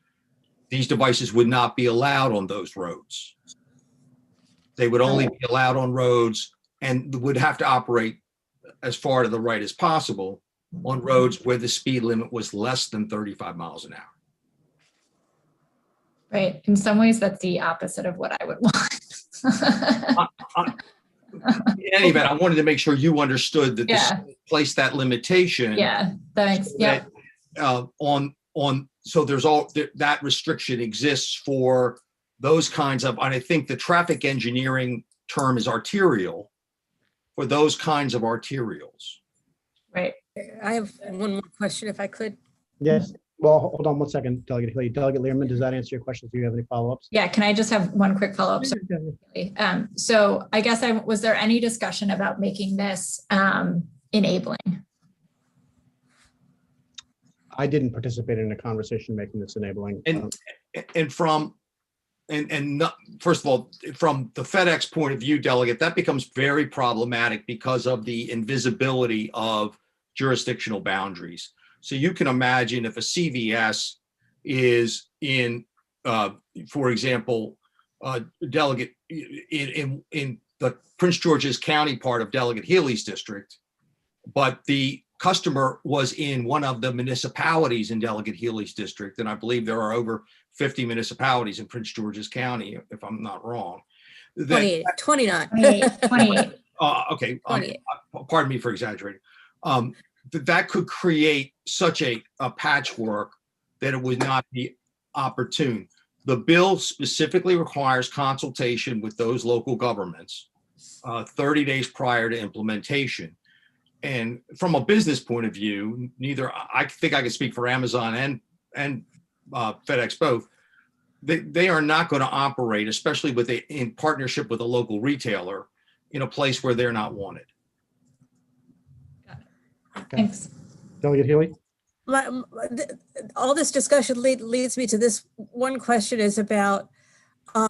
These devices would not be allowed on those roads. They would only be allowed on roads and would have to operate as far to the right as possible on roads where the speed limit was less than 35 miles an hour. Right. In some ways, that's the opposite of what I would want. In any event, I wanted to make sure you understood that this Yeah. placed that limitation. Yeah, thanks. Yeah. So there's that restriction exists for those kinds of, and I think the traffic engineering term is arterial, for those kinds of arterials. Right. I have one more question, if I could. Yes. Well, hold on one second, Delegate Haley. Delegate Lehrman, does that answer your questions? Do you have any follow-ups? Yeah, can I just have one quick follow-up? So I guess was there any discussion about making this enabling? I didn't participate in a conversation making this enabling. First of all, from the FedEx point of view, Delegate, that becomes very problematic because of the invisibility of jurisdictional boundaries. So you can imagine if a CVS is in, for example, Delegate in the Prince George's County part of Delegate Healy's district, but the customer was in one of the municipalities in Delegate Healy's district, and I believe there are over 50 municipalities in Prince George's County, if I'm not wrong. 28, 29. 28. Okay, 28. Pardon me for exaggerating. That could create such a patchwork that it would not be opportune. The bill specifically requires consultation with those local governments 30 days prior to implementation. And from a business point of view, I think I can speak for Amazon and FedEx both. They are not going to operate, especially in partnership with a local retailer, in a place where they're not wanted. Thanks. Delegate Healy? All this discussion leads me to this one question is about who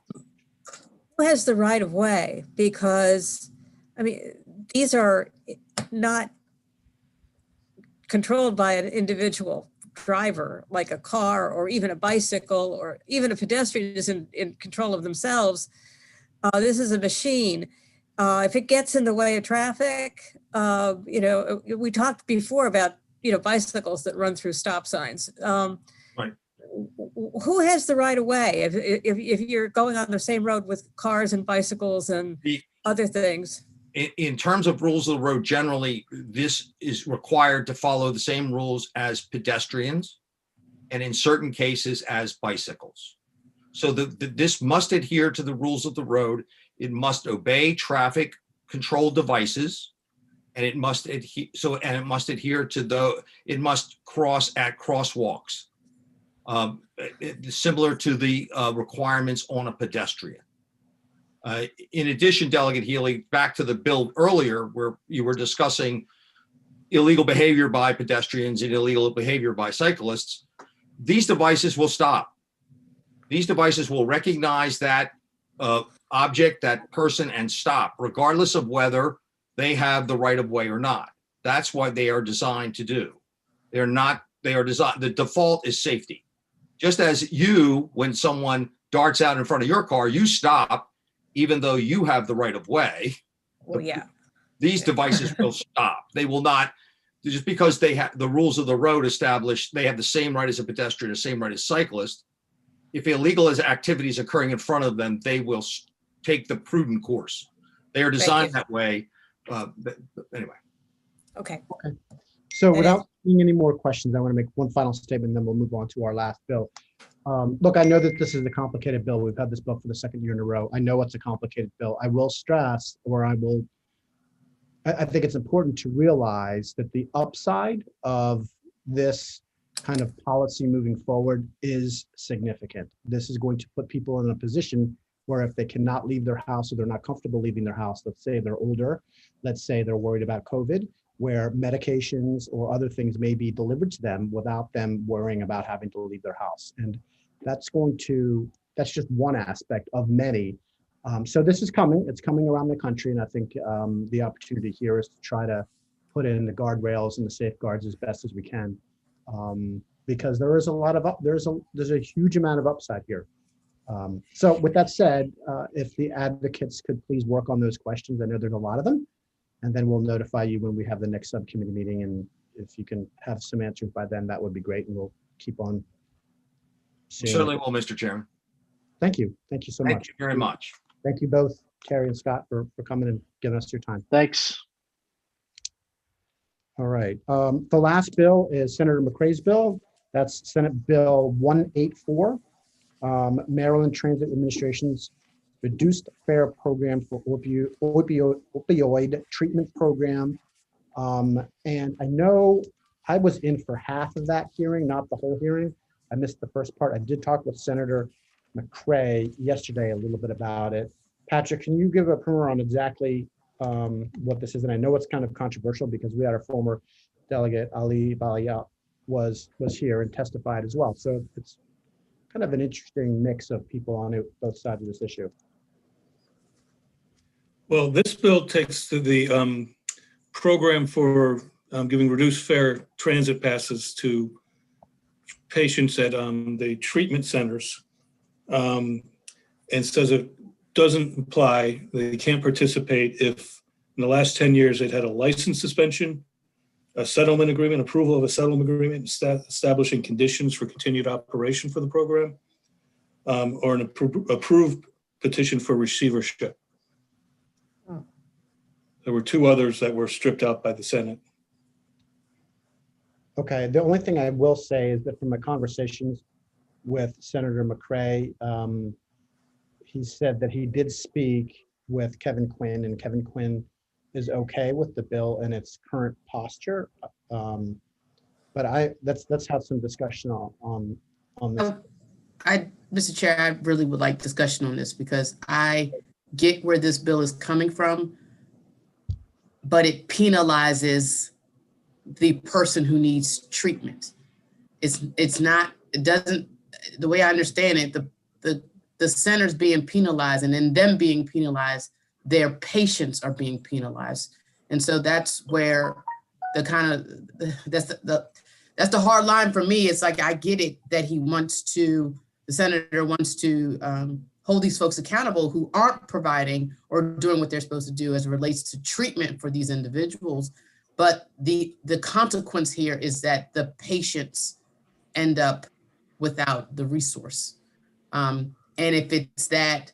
has the right of way? Because, I mean, these are not controlled by an individual driver, like a car or even a bicycle or even a pedestrian is in control of themselves. This is a machine. If it gets in the way of traffic, we talked before about, bicycles that run through stop signs. Right. Who has the right of way if you're going on the same road with cars and bicycles and other things? In terms of rules of the road, generally, this is required to follow the same rules as pedestrians, and in certain cases as bicycles. So this must adhere to the rules of the road. It must obey traffic control devices, and it must adhere. It must cross at crosswalks, similar to the requirements on a pedestrian. In addition, Delegate Healy, back to the bill earlier where you were discussing illegal behavior by pedestrians and illegal behavior by cyclists, these devices will stop. These devices will recognize that object, that person, and stop, regardless of whether they have the right of way or not. That's what they are designed to do. They are designed, the default is safety. Just as when someone darts out in front of your car, you stop, even though you have the right of way. Well, yeah. These devices will stop. They will not, just because they have the rules of the road established, they have the same right as a pedestrian, the same right as cyclist. If illegal activity is occurring in front of them, they will take the prudent course. They are designed that way. Anyway. Okay. So without seeing any more questions, I want to make one final statement, and then we'll move on to our last bill. Look, I know that this is a complicated bill. We've had this bill for the second year in a row. I know it's a complicated bill. I will stress, or I will I think it's important to realize that the upside of this kind of policy moving forward is significant. This is going to put people in a position where if they cannot leave their house or they're not comfortable leaving their house, let's say they're older, let's say they're worried about COVID, where medications or other things may be delivered to them without them worrying about having to leave their house. And that's just one aspect of many. So this is coming, it's coming around the country. And I think the opportunity here is to try to put in the guardrails and the safeguards as best as we can. Because there is a lot of, there's a huge amount of upside here. So with that said, if the advocates could please work on those questions, I know there's a lot of them, and then we'll notify you when we have the next subcommittee meeting. And if you can have some answers by then, that would be great. And we'll keep on seeing. Certainly will, Mr. Chairman. Thank you. Thank you so much. Thank you very much. Thank you both, Carrie and Scott, for coming and giving us your time. Thanks. All right. The last bill is Senator McCrae's bill. That's Senate Bill 184, Maryland Transit Administration's Reduced Fare Program for Opioid Treatment Program. And I know I was in for half of that hearing, not the whole hearing. I missed the first part. I did talk with Senator McCrae yesterday a little bit about it. Patrick, can you give a primer on exactly what this is? And I know it's kind of controversial because we had our former delegate Ali Balia was here and testified as well. So it's kind of an interesting mix of people on both sides of this issue. Well, this bill takes to the program for giving reduced fare transit passes to patients at the treatment centers, and says it doesn't apply, they can't participate if in the last 10 years it had a license suspension, a settlement agreement, approval of a settlement agreement, establishing conditions for continued operation for the program, or an approved petition for receivership. There were two others that were stripped out by the Senate. Okay, the only thing I will say is that from my conversations with Senator McCrae, he said that he did speak with Kevin Quinn, and Kevin Quinn is okay with the bill in its current posture. But let's have some discussion on this. Mr. Chair, I really would like discussion on this because I get where this bill is coming from, but it penalizes the person who needs treatment. It doesn't, the way I understand it, the center's being penalized, and in them being penalized, their patients are being penalized. And so that's where that's the hard line for me. It's like, I get it that the senator wants to hold these folks accountable who aren't providing or doing what they're supposed to do as it relates to treatment for these individuals. But the consequence here is that the patients end up without the resource. And if it's that,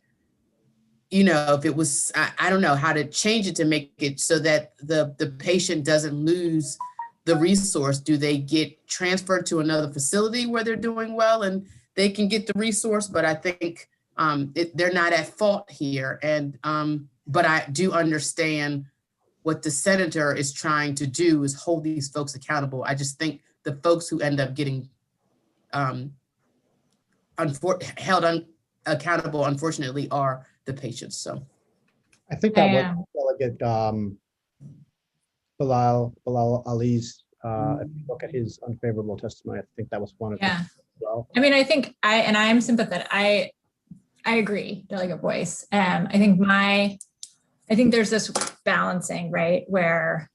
if it was, I don't know how to change it to make it so that the patient doesn't lose the resource. Do they get transferred to another facility where they're doing well and they can get the resource? But I think they're not at fault here. And but I do understand what the senator is trying to do is hold these folks accountable. I just think the folks who end up getting held accountable, unfortunately, are the patients. So I think that was Delegate Bilal Ali's, if you look at his unfavorable testimony, I think that was one of them as well. I mean, I think I am sympathetic. I agree, Delegate Boyce. I think there's this balancing, right, where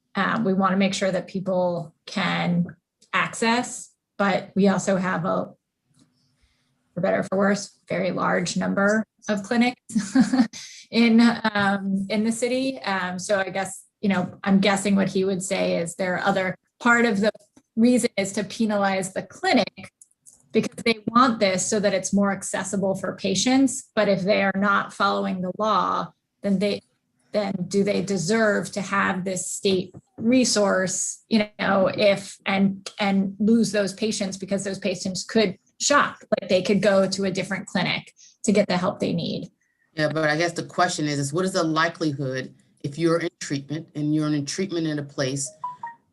we want to make sure that people can access, but we also have for better or for worse, very large number of clinics in the city. So I guess, I'm guessing what he would say is part of the reason is to penalize the clinic because they want this so that it's more accessible for patients. But if they are not following the law, then do they deserve to have this state resource, and lose those patients because those patients could shop, like they could go to a different clinic to get the help they need. Yeah, but I guess the question is what is the likelihood if you're in treatment and you're in treatment in a place,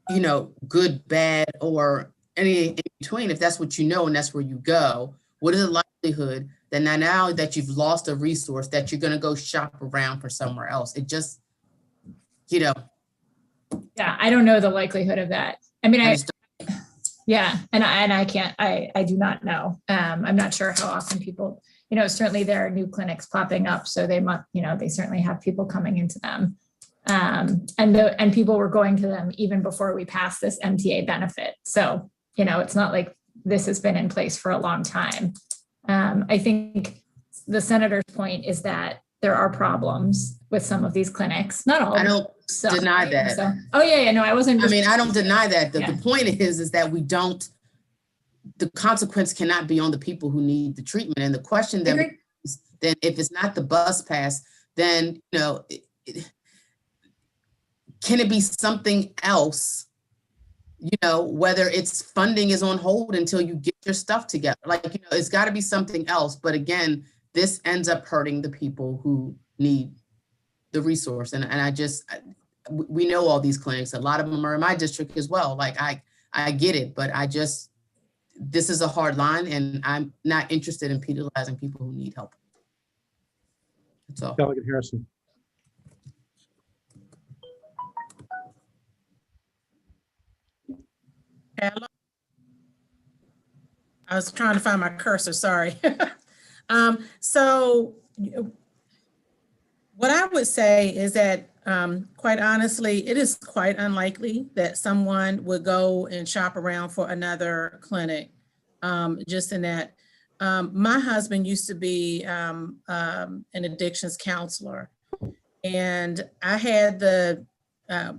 you know, good, bad, or any in between, if that's what you know and that's where you go, what is the likelihood that now that you've lost a resource that you're going to go shop around for somewhere else? It just, you know. Yeah, I don't know the likelihood of that. I mean, I just yeah, and I can't, I do not know. I'm not sure how often people, you know, certainly there are new clinics popping up, so they must, you know, they certainly have people coming into them. And people were going to them even before we passed this MTA benefit. So, you know, it's not like this has been in place for a long time. I think the senator's point is that there are problems with some of these clinics, not all. I don't deny that. So, oh yeah, no, I wasn't. I mean, I don't deny that. Yeah. The point is that we don't, the consequence cannot be on the people who need the treatment. And the question then is, then if it's not the bus pass, then, you know, can it be something else? You know, whether it's funding is on hold until you get your stuff together. Like, you know, it's got to be something else. But again, this ends up hurting the people who need the resource. And we know all these clinics. A lot of them are in my district as well. Like, I get it, but this is a hard line, and I'm not interested in penalizing people who need help. That's all. Delegate Harrison. Hello. I was trying to find my cursor, sorry. So what I would say is that, quite honestly, it is quite unlikely that someone would go and shop around for another clinic. Just in that, my husband used to be an addictions counselor, and I had the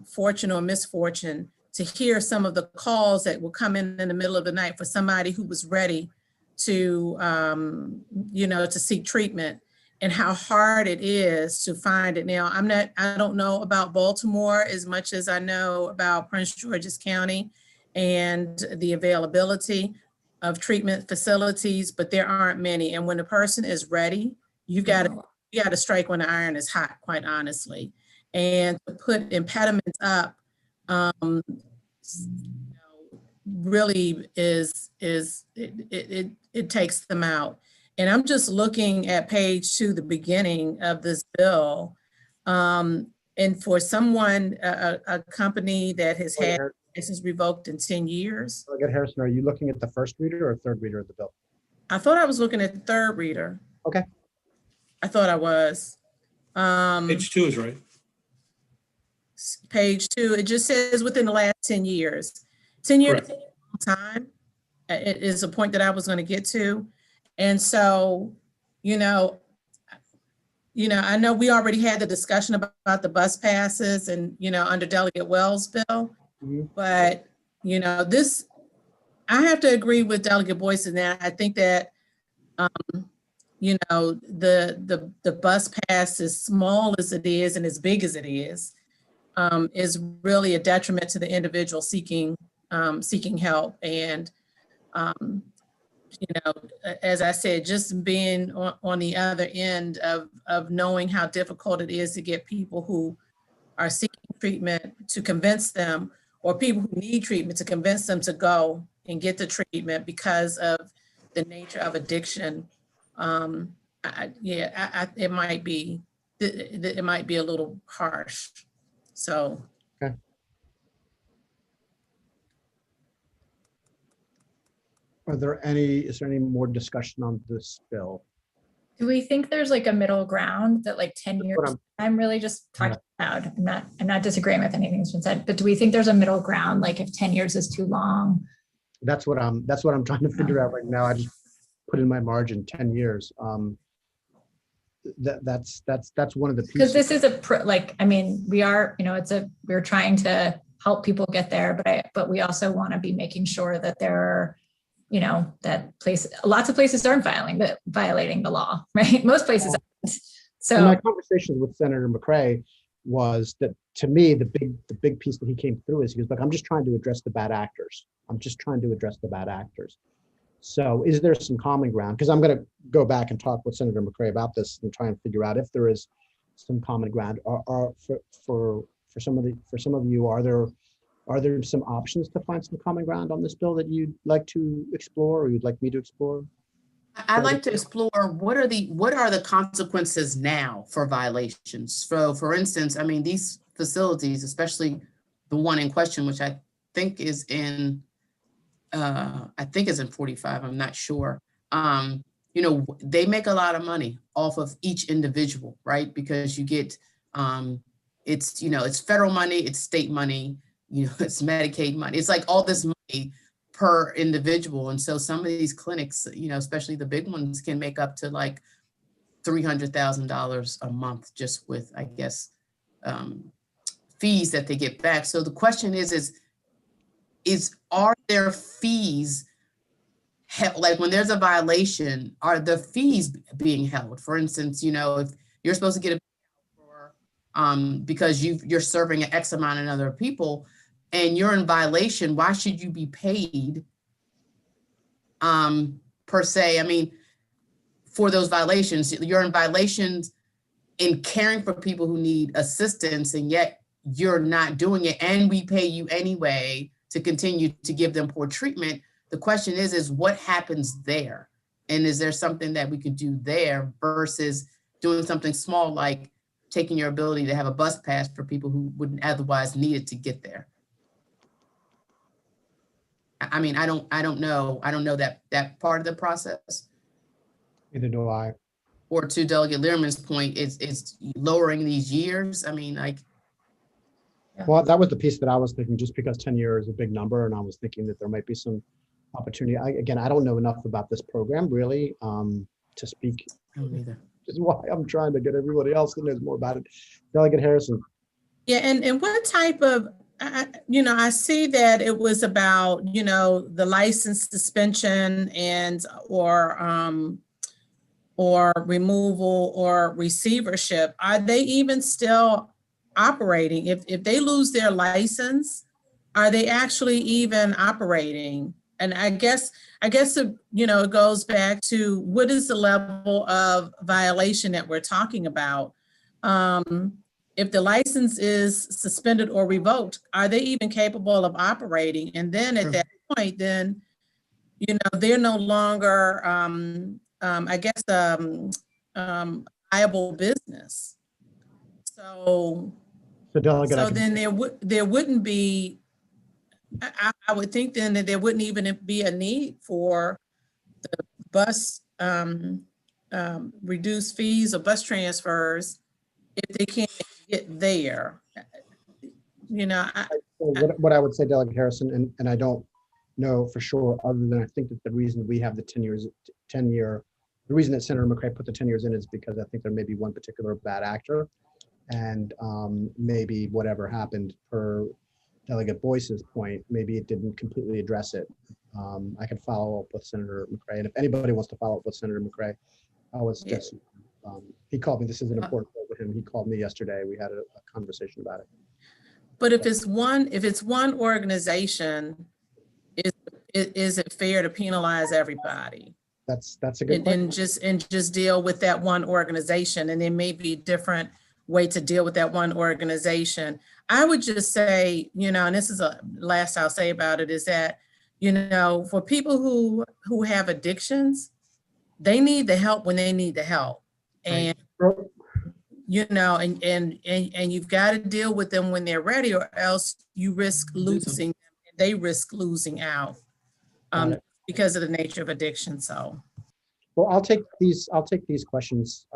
fortune or misfortune to hear some of the calls that would come in the middle of the night for somebody who was ready to, you know, to seek treatment, and how hard it is to find it. Now, I don't know about Baltimore as much as I know about Prince George's County and the availability of treatment facilities, but there aren't many. And when a person is ready, you got to strike when the iron is hot, quite honestly. And to put impediments up, you know, really it takes them out. And I'm just looking at page 2, the beginning of this bill. And for someone, a company that has had license revoked in 10 years. Delegate Harrison, are you looking at the first reader or third reader of the bill? I thought I was looking at the third reader. Okay. I thought I was. Page 2 is right. Page 2, it just says within the last 10 years. 10 years is a long time. It is a point that I was going to get to. And so, you know, I know we already had the discussion about the bus passes and, you know, under Delegate Wells' bill, but, you know, I have to agree with Delegate Boyce in that. I think that, you know, the bus pass, as small as it is and as big as it is really a detriment to the individual seeking help. And, you know, as I said, just being on the other end of knowing how difficult it is to get people who are seeking treatment to convince them, or people who need treatment to convince them to go and get the treatment because of the nature of addiction. It might be a little harsh. So. Okay. Is there any more discussion on this bill? Do we think there's like a middle ground that like 10 years? I'm really just talking loud. I'm not disagreeing with anything that's been said, but do we think there's a middle ground? Like if 10 years is too long? That's what I'm trying to figure out right now. I just put in my margin 10 years. That's one of the pieces. Because this is I mean, we are, you know, we're trying to help people get there, but we also want to be making sure that there are, you know, lots of places aren't violating the law, right? Most places aren't. So in my conversations with Senator McCray was that, to me, the big piece that he came through is he goes, look, I'm just trying to address the bad actors. So is there some common ground? Because I'm going to go back and talk with Senator McCray about this and try and figure out if there is some common ground or for for some of you, are there some options to find some common ground on this bill that you'd like to explore, or you'd like me to explore? I'd like to explore what are the consequences now for violations. So for instance, I mean, these facilities, especially the one in question, which I think is in 45, I'm not sure. You know, they make a lot of money off of each individual, right? Because you get, it's, you know, it's federal money, it's state money, you know, it's Medicaid money. It's like all this money per individual. And so some of these clinics, you know, especially the big ones, can make up to like $300,000 a month just with, I guess, fees that they get back. So the question is are there fees held? Like when there's a violation, are the fees being held? For instance, you know, if you're supposed to get a because you're serving an X amount of other people and you're in violation, why should you be paid per se? I mean, for those violations, you're in violations in caring for people who need assistance, and yet you're not doing it, and we pay you anyway to continue to give them poor treatment. The question is what happens there? And is there something that we could do there versus doing something small like taking your ability to have a bus pass for people who wouldn't otherwise need it to get there? I mean, I don't know that part of the process. Neither do I. Or to Delegate Learman's point, it's lowering these years. I mean, like. Well, that was the piece that I was thinking, just because 10 years is a big number, and I was thinking that there might be some opportunity. I don't know enough about this program really to speak. I don't either. Which is why I'm trying to get everybody else that knows more about it. Delegate Harrison. Yeah, and what type of, you know, I see that it was about, you know, the license suspension and or removal or receivership. Are they even still operating? If they lose their license, are they actually even operating? And I guess you know, it goes back to what is the level of violation that we're talking about? If the license is suspended or revoked, are they even capable of operating? And then at that point, then, you know, they're no longer, viable business. So then there wouldn't be, I would think then that there wouldn't even be a need for the bus reduced fees or bus transfers if they can't get there. You know, what I would say, Delegate Harrison, and I don't know for sure, other than I think that the reason we have the 10-year, the reason that Senator McCray put the 10 years in is because I think there may be one particular bad actor, and maybe whatever happened, per Delegate Boyce's point, maybe it didn't completely address it. I can follow up with Senator McCray, and if anybody wants to follow up with Senator McCray, I was just, he called me. This is an important point with him. He called me yesterday. We had a conversation about it. But if it's one organization, is it fair to penalize everybody? That's a good point. And just deal with that one organization, and there may be a different way to deal with that one organization. I would just say, you know, and this is the last I'll say about it, is that, you know, for people who have addictions, they need the help when they need the help. And, you know, and you've got to deal with them when they're ready, or else you risk losing them, and they risk losing out because of the nature of addiction. So, well, I'll take these questions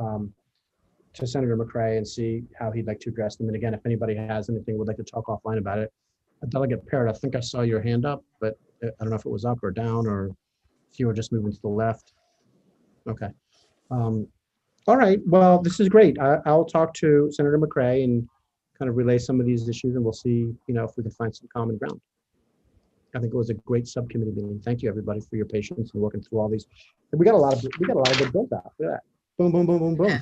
to Senator McCray and see how he'd like to address them. And again, if anybody has anything, would like to talk offline about it. Delegate Parrott, I think I saw your hand up, but I don't know if it was up or down, or if you were just moving to the left. Okay. All right. Well, this is great. I'll talk to Senator McCray and kind of relay some of these issues, and we'll see, you know, if we can find some common ground. I think it was a great subcommittee meeting. Thank you, everybody, for your patience and working through all these. And we got a lot of good bills out. Look at that. Boom, boom, boom, boom, boom.